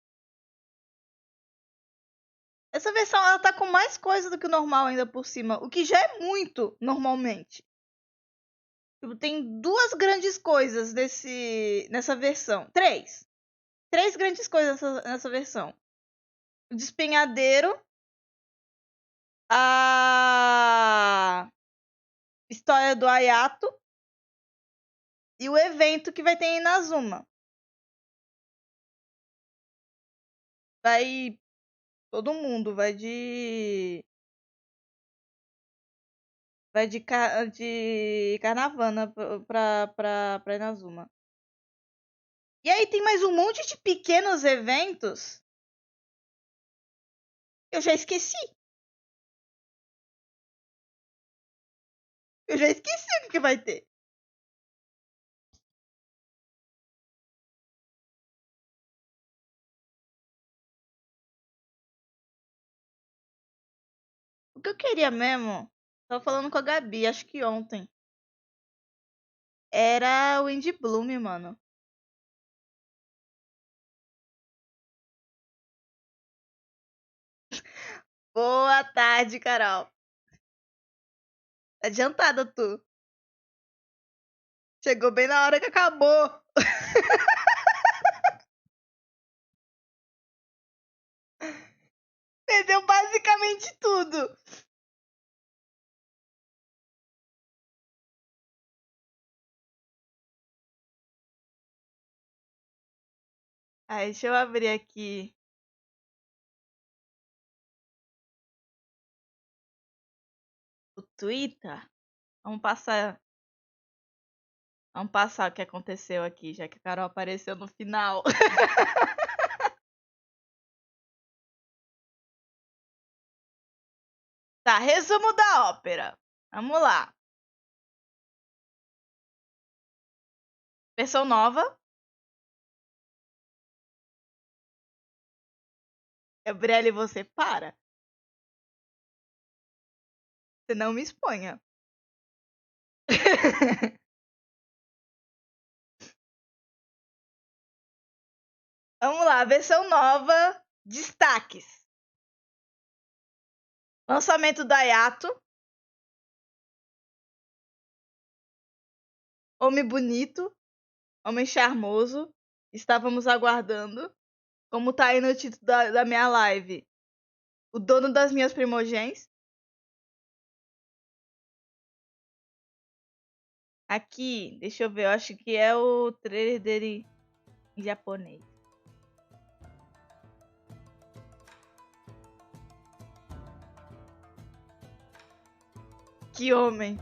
Essa versão ela tá com mais coisa do que o normal ainda por cima. O que já é muito normalmente. Tipo, tem duas grandes coisas nessa versão. Três. Três grandes coisas nessa versão. O despenhadeiro. A história do Ayato. E o evento que vai ter em Inazuma. Vai todo mundo. Vai de Caravana pra Inazuma. E aí tem mais um monte de pequenos eventos. Eu já esqueci. Eu já esqueci o que vai ter. O que eu queria mesmo, tava falando com a Gabi, acho que ontem. Era o Indie Bloom, mano. Boa tarde, Carol. Adiantada, tu. Chegou bem na hora que acabou. Perdeu basicamente tudo. Aí, deixa eu abrir aqui. O Twitter. Vamos passar o que aconteceu aqui, já que a Carol apareceu no final. Tá, resumo da ópera. Vamos lá. Versão nova. Gabriele, você para. Você não me exponha. Vamos lá, versão nova. Destaques. Lançamento da Ayato. Homem bonito. Homem charmoso. Estávamos aguardando. Como tá aí no título da minha live. O dono das minhas primogems. Aqui, deixa eu ver, eu acho que é o trailer dele em japonês. Que homem.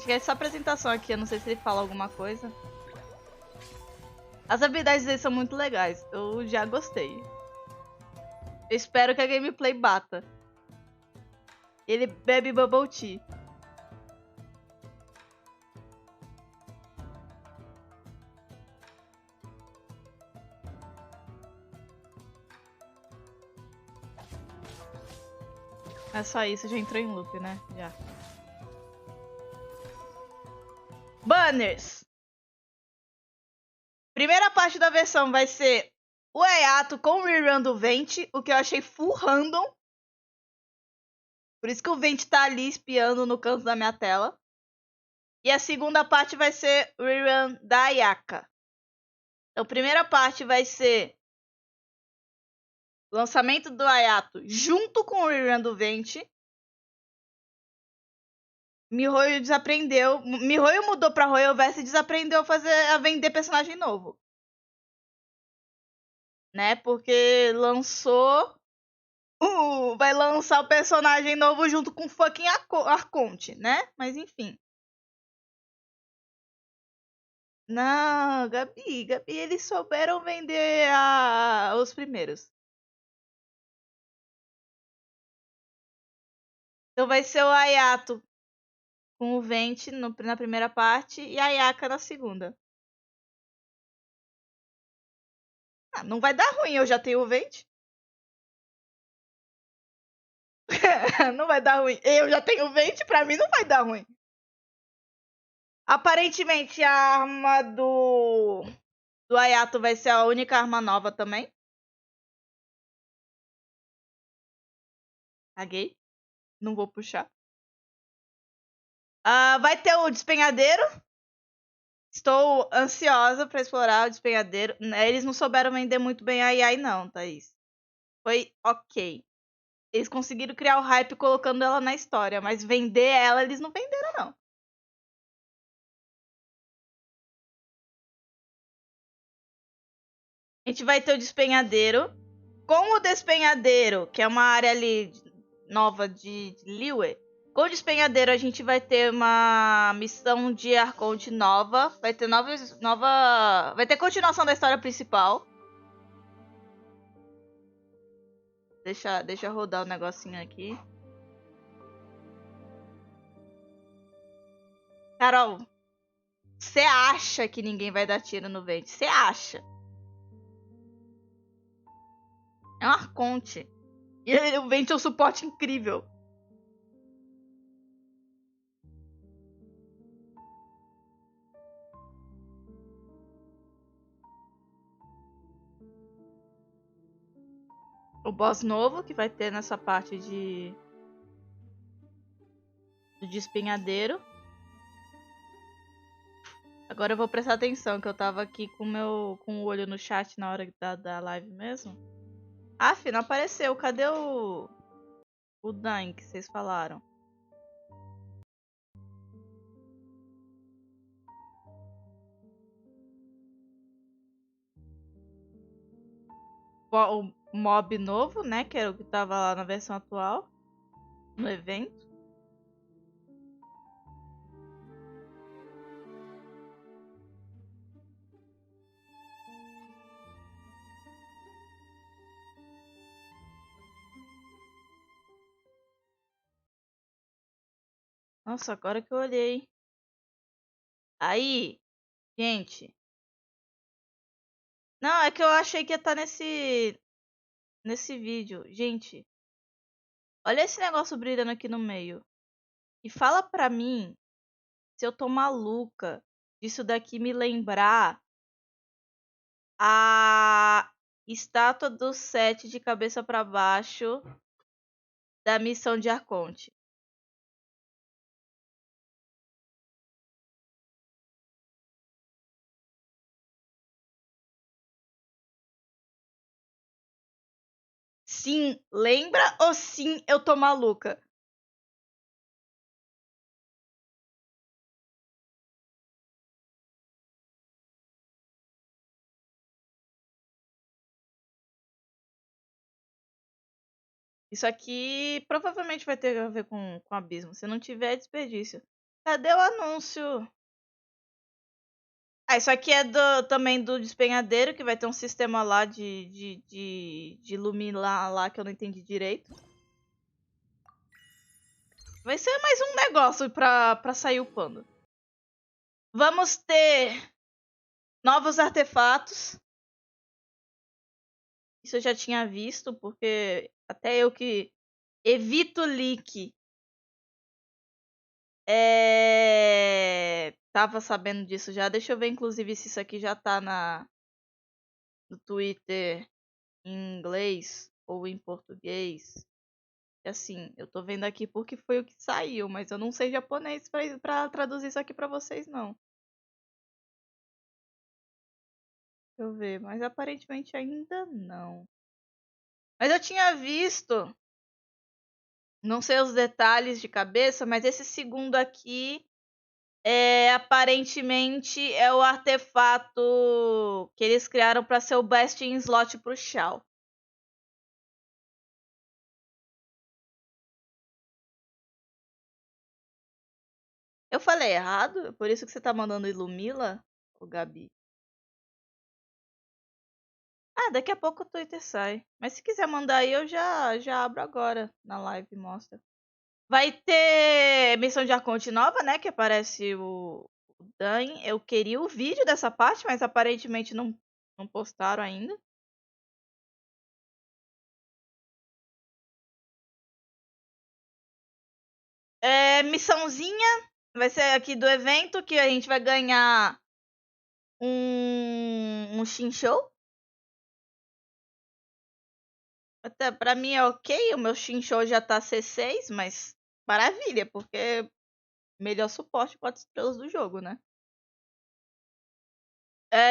Acho que é essa apresentação aqui, eu não sei se ele fala alguma coisa. As habilidades dele são muito legais, eu já gostei. Eu espero que a gameplay bata. Ele bebe bubble tea. É só isso, já entrou em loop, né? Já. Banners! Primeira parte da versão vai ser o Ayato com o rerun do Vente, o que eu achei full random. Por isso que o Vente tá ali espiando no canto da minha tela. E a segunda parte vai ser o rerun da Ayaka. Então, a primeira parte vai ser o lançamento do Ayato junto com o rerun do Vente. Mihoyo desaprendeu. Mihoyo mudou pra Royalverse e desaprendeu a vender personagem novo. Né? Porque lançou. Vai lançar o personagem novo junto com o fucking Arconte, né? Mas enfim. Não, Gabi, eles souberam vender os primeiros. Então vai ser o Ayato com o Vente na primeira parte e a Ayaka na segunda. Ah, não vai dar ruim, eu já tenho o Vente. Não vai dar ruim. Eu já tenho o Vente, pra mim não vai dar ruim. Aparentemente a arma do Ayato vai ser a única arma nova também. Caguei. Não vou puxar. Vai ter o despenhadeiro. Estou ansiosa pra explorar o despenhadeiro. Eles não souberam vender muito bem a AI não, Thaís. Foi ok. Eles conseguiram criar o hype colocando ela na história, mas vender ela eles não venderam não. A gente vai ter o despenhadeiro. Com o despenhadeiro, que é uma área ali nova de Liyue. Com o despenhadeiro a gente vai ter uma missão de Arconte nova. Vai ter vai ter continuação da história principal. Deixa eu rodar o negocinho aqui. Carol, você acha que ninguém vai dar tiro no Vente? Você acha? É um Arconte. E o Vente é um suporte incrível. O boss novo que vai ter nessa parte do despenhadeiro. Agora eu vou prestar atenção, que eu tava aqui com o olho no chat na hora da live mesmo. Não apareceu. Cadê o Dan que vocês falaram? O mob novo, né? Que era o que tava lá na versão atual. No evento. Nossa, agora que eu olhei. Aí, gente. Não, é que eu achei que ia estar nesse vídeo. Gente, olha esse negócio brilhando aqui no meio. E fala pra mim se eu tô maluca disso daqui me lembrar a estátua do 7 de cabeça pra baixo da missão de Arconte. Sim, lembra ou sim eu tô maluca? Isso aqui provavelmente vai ter a ver com abismo. Se não tiver, é desperdício. Cadê o anúncio? Ah, isso aqui é também do despenhadeiro, que vai ter um sistema lá de iluminar lá que eu não entendi direito. Vai ser mais um negócio pra sair upando. Vamos ter novos artefatos. Isso eu já tinha visto, porque até eu que evito leak tava sabendo disso já. Deixa eu ver, inclusive, se isso aqui já tá no Twitter em inglês ou em português. Assim, eu tô vendo aqui porque foi o que saiu, mas eu não sei japonês pra traduzir isso aqui pra vocês, não. Deixa eu ver, mas aparentemente ainda não. Mas eu tinha visto, não sei os detalhes de cabeça, mas esse segundo aqui aparentemente é o artefato que eles criaram pra ser o best in slot pro Shao. Eu falei errado? Por isso que você tá mandando Ilumila, o Gabi? Ah, daqui a pouco o Twitter sai. Mas se quiser mandar aí, eu já abro agora na live e mostra. Vai ter missão de Arconte nova, né? Que aparece o Dan. Eu queria o vídeo dessa parte, mas aparentemente não postaram ainda. Missãozinha. Vai ser aqui do evento que a gente vai ganhar um Shinshow. Até pra mim é ok, o meu Shinshow já tá C6, mas maravilha, porque melhor suporte 4 estrelas do jogo, né?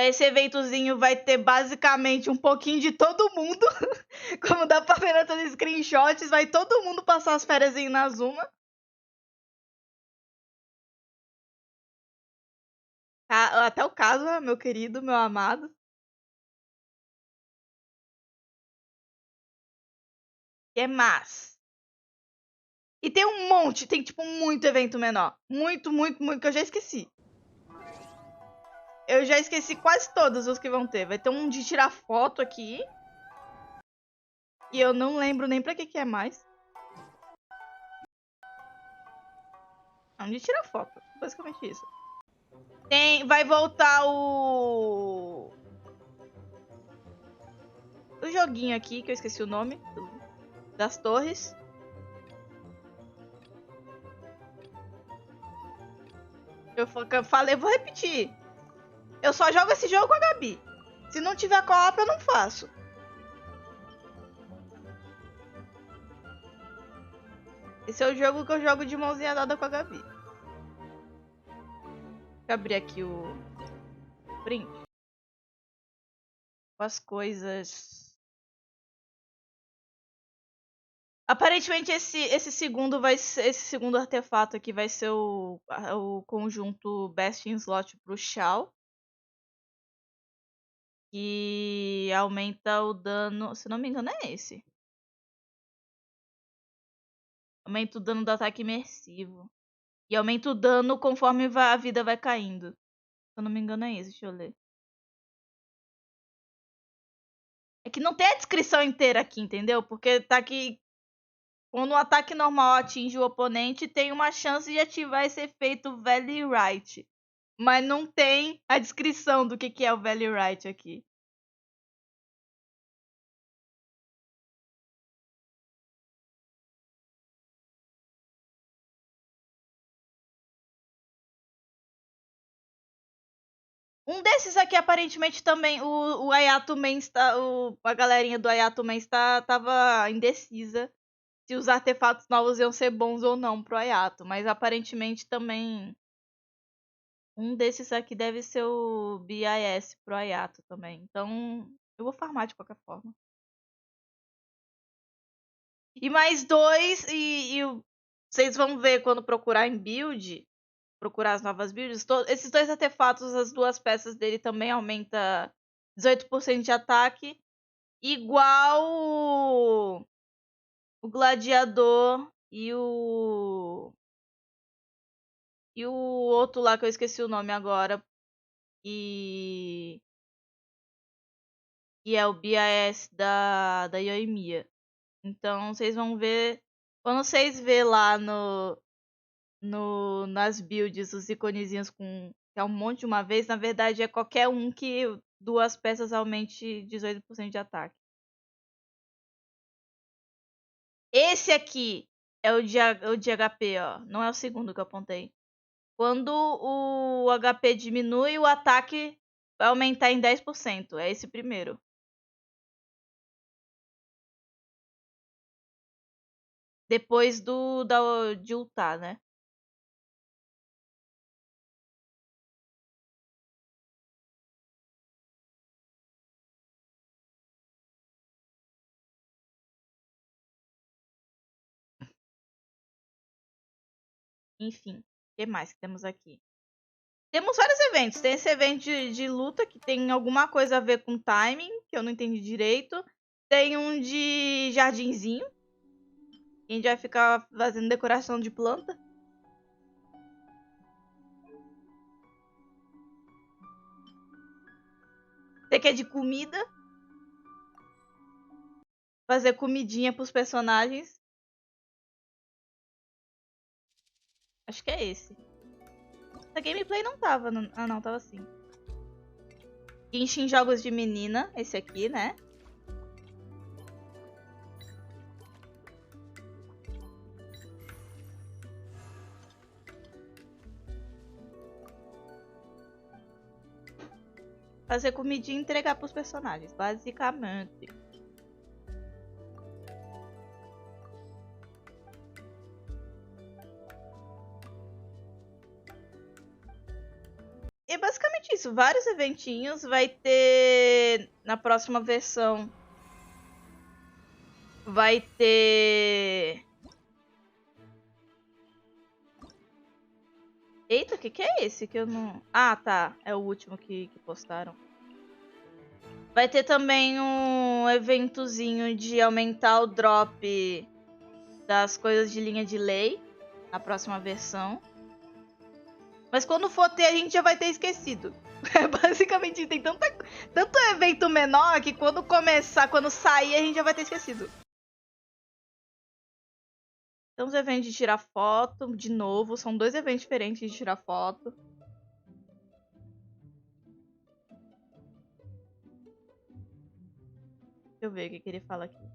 Esse eventozinho vai ter basicamente um pouquinho de todo mundo. Como dá pra ver nos screenshots, vai todo mundo passar as férias em Inazuma. Até o caso, meu querido, meu amado. Que é mais. E tem um monte, tem tipo muito evento menor. Muito, muito, muito, que eu já esqueci. Eu já esqueci quase todos os que vão ter. Vai ter um de tirar foto aqui. E eu não lembro nem pra que é mais. É um de tirar foto. Basicamente isso. Vai voltar o joguinho aqui, que eu esqueci o nome. Das torres. Eu falei, vou repetir. Eu só jogo esse jogo com a Gabi. Se não tiver co-op, eu não faço. Esse é o jogo que eu jogo de mãozinha dada com a Gabi. Deixa eu abrir aqui o print. Com as coisas. Aparentemente esse segundo artefato aqui vai ser o conjunto Best in Slot pro Shao. Que aumenta o dano. Se não me engano, é esse. Aumenta o dano do ataque imersivo. E aumenta o dano conforme a vida vai caindo. Se eu não me engano, é esse. Deixa eu ler. É que não tem a descrição inteira aqui, entendeu? Porque tá aqui. Quando o ataque normal atinge o oponente, tem uma chance de ativar esse efeito Valley Right. Mas não tem a descrição do que é o Valley Right aqui. Um desses aqui, aparentemente, também, o Ayato Mens, a galerinha do Ayato Mens tava indecisa se os artefatos novos iam ser bons ou não pro Ayato. Mas aparentemente também um desses aqui deve ser o BIS pro Ayato também. Então eu vou farmar de qualquer forma. E mais dois, vocês vão ver quando procurar em build, procurar as novas builds, esses dois artefatos, as duas peças dele também aumenta 18% de ataque, igual o gladiador e o E o outro lá que eu esqueci o nome agora. E é o BIS da Yoimiya. Então vocês vão ver. Quando vocês vê lá nas builds os iconezinhos com que é um monte de uma vez, na verdade é qualquer um que 2 peças aumente 18% de ataque. Esse aqui é o de HP, ó. Não é o segundo que eu apontei. Quando o HP diminui, o ataque vai aumentar em 10%. É esse primeiro. Depois de ultar, né? Enfim, o que mais que temos aqui? Temos vários eventos. Tem esse evento de luta que tem alguma coisa a ver com timing, que eu não entendi direito. Tem um de jardinzinho, que a gente vai ficar fazendo decoração de planta. Tem que é de comida. Fazer comidinha pros personagens. Acho que é esse. Essa gameplay não tava. Ah, não, tava sim. Genshin jogos de menina. Esse aqui, né? Fazer comidinha e entregar pros personagens, basicamente. É basicamente isso. Vários eventinhos. Vai ter na próxima versão. Vai ter. Eita, o que é esse que eu não. Ah, tá. É o último que postaram. Vai ter também um eventozinho de aumentar o drop das coisas de linha de lei na próxima versão. Mas quando for ter, a gente já vai ter esquecido. Basicamente, tem tanto evento menor que quando sair, a gente já vai ter esquecido. Então, os eventos de tirar foto, de novo, são 2 eventos diferentes de tirar foto. Deixa eu ver o que ele fala aqui.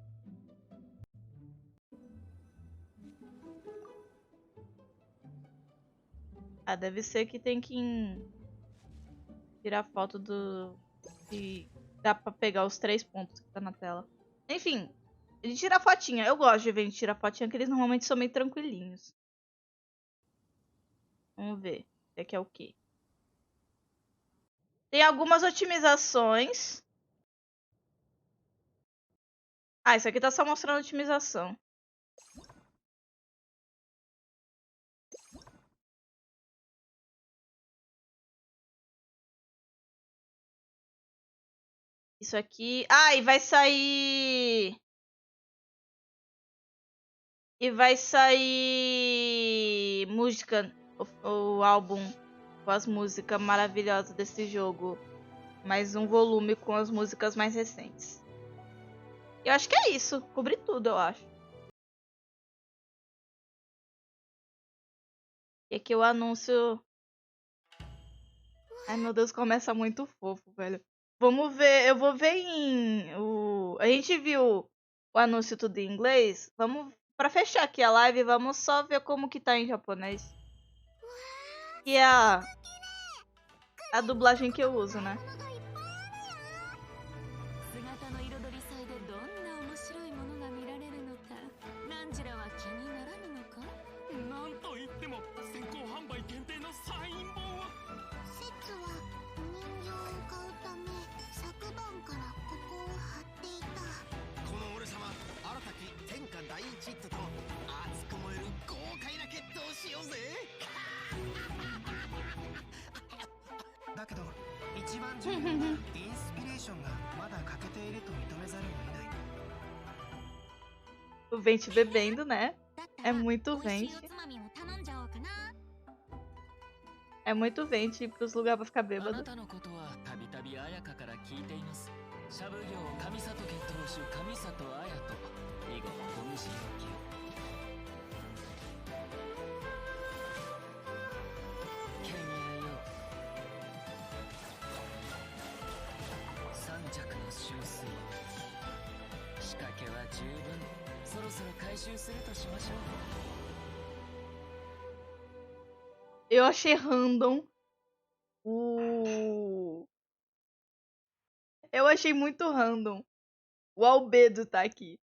Ah, deve ser que tem que tirar foto que dá pra pegar os 3 pontos que tá na tela. Enfim, ele tira fotinha. Eu gosto de ver tirar fotinha, que eles normalmente são meio tranquilinhos. Vamos ver. Esse aqui é o quê? Tem algumas otimizações. Ah, isso aqui tá só mostrando otimização. Isso aqui... Ah, e vai sair... música, o álbum com as músicas maravilhosas desse jogo. Mais um volume com as músicas mais recentes. Eu acho que é isso. Cobri tudo, eu acho. E aqui o anúncio... Ai, meu Deus, começa muito fofo, velho. Vamos ver, eu vou ver A gente viu o anúncio tudo em inglês. Vamos, pra fechar aqui a live, vamos só ver como que tá em japonês. Que é a dublagem que eu uso, né? O Vente bebendo, né? É muito Vente. É muito vento ir pros lugares pra ficar あ bêbado. なたのことはたびたび綾香から聞いています。シャブ業上里家当主上里綾と以後お主の気を。犬猿よ。三着の終水。仕掛けは十分。そろそろ回収するとしましょう。 Eu achei random. Eu achei muito random. O Albedo tá aqui.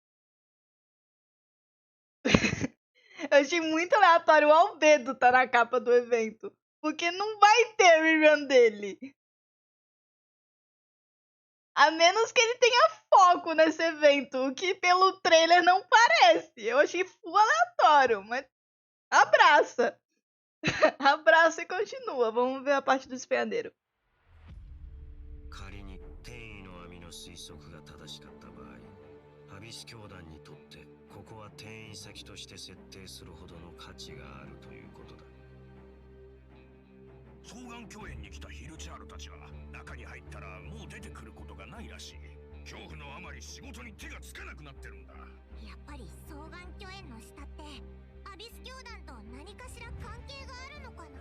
Eu achei muito aleatório o Albedo tá na capa do evento. Porque não vai ter rerun dele. A menos que ele tenha foco nesse evento. O que pelo trailer não parece. Eu achei full aleatório. Mas abraça. Abraça e continua. Vamos ver a parte do espeadeiro. 仮に天意の網の推測が正しかった場合、アビス教団にとってここは転移先として設定するほどの価値があるということだ。双眼鏡園に来たヒルチャールたちは中に入ったらもう出てくることがないらしい。恐怖のあまり仕事に手がつかなくなってるんだ。やっぱり双眼鏡園の下ってアビス教団と何かしら関係があるのかな。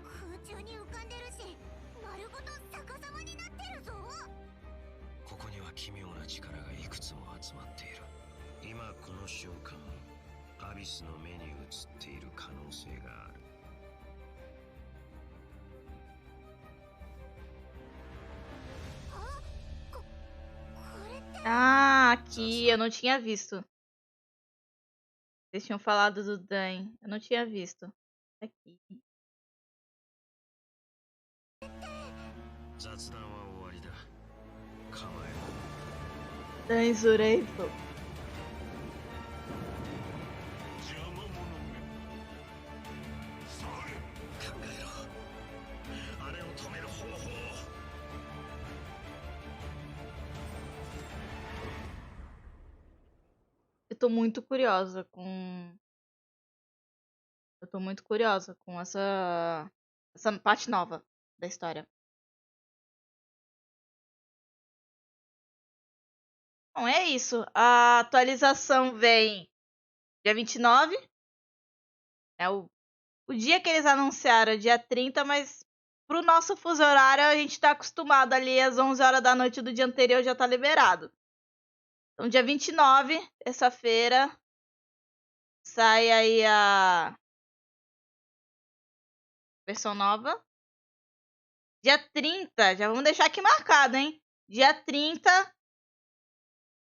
空中に浮かんでるし、丸ごと逆さまになってるぞ。ここには奇妙な力がいくつも集まっている。今この瞬間、アビスの目に映っている可能性がある。 Ah, aqui. Eu não tinha visto. Vocês tinham falado do Dan. Eu não tinha visto. Aqui. 雑談は終わりだ。構えろ。 Dan Zureito. 邪魔者め。され。考えろ。あれを止める方法を。 Eu tô muito curiosa com... Eu tô muito curiosa com essa parte nova da história. Bom, é isso. A atualização vem dia 29. É o dia que eles anunciaram, é dia 30, mas pro nosso fuso horário a gente tá acostumado ali às 11 horas da noite do dia anterior já tá liberado. Então, dia 29, terça-feira, sai aí a versão nova. Dia 30, já vamos deixar aqui marcado, hein? Dia 30,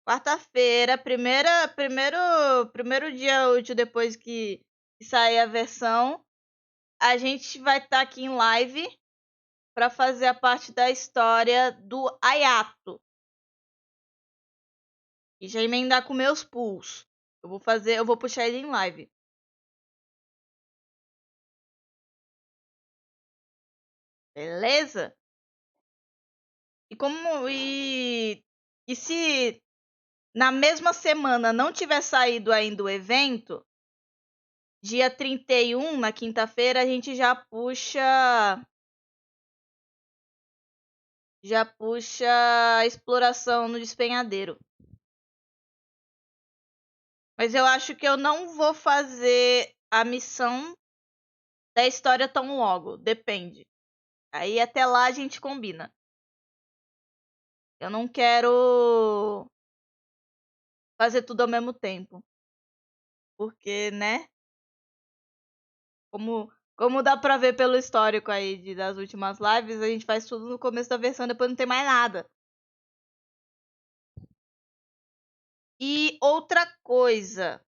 quarta-feira, primeiro dia útil depois que sair a versão, a gente vai estar aqui em live para fazer a parte da história do Ayato. E já emendar com meus pulls. Eu vou puxar ele em live. Beleza? E se na mesma semana não tiver saído ainda o evento, dia 31, na quinta-feira, a gente já puxa a exploração no despenhadeiro. Mas eu acho que eu não vou fazer a missão da história tão logo. Depende. Aí até lá a gente combina. Eu não quero fazer tudo ao mesmo tempo. Porque, né? Como dá pra ver pelo histórico aí das últimas lives, a gente faz tudo no começo da versão, depois não tem mais nada. E outra coisa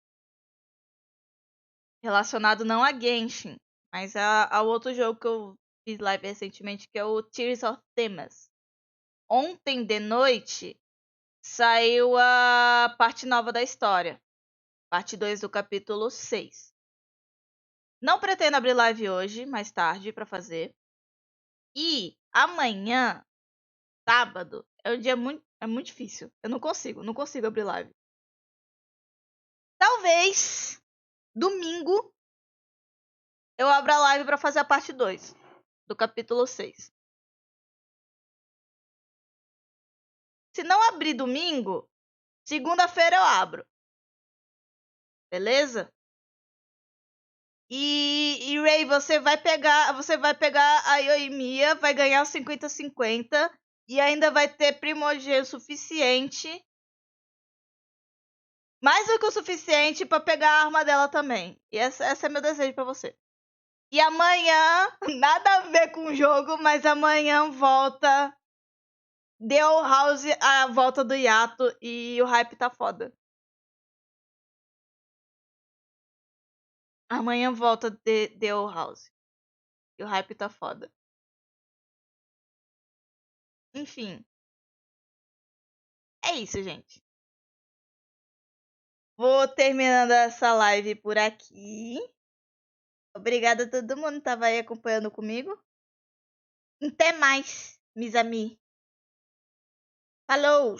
relacionado não a Genshin, mas ao outro jogo que eu fiz live recentemente, que é o Tears of Themas. Ontem de noite saiu a parte nova da história, parte 2 do capítulo 6. Não pretendo abrir live hoje, mais tarde, para fazer. E amanhã, sábado, é um dia muito difícil. Eu não consigo abrir live. Talvez domingo eu abro a live pra fazer a parte 2 do capítulo 6. Se não abrir domingo, segunda-feira eu abro. Beleza? E Ray, você vai pegar a Yoimiya, vai ganhar 50-50 e ainda vai ter primogems suficiente. Mais do que o suficiente pra pegar a arma dela também. E essa é meu desejo pra você. E amanhã, nada a ver com o jogo, mas amanhã volta The Old House, a volta do hiato, e o hype tá foda. Amanhã volta The Old House. E o hype tá foda. Enfim. É isso, gente. Vou terminando essa live por aqui. Obrigada a todo mundo que tava aí acompanhando comigo. Até mais, mis amis. Falou!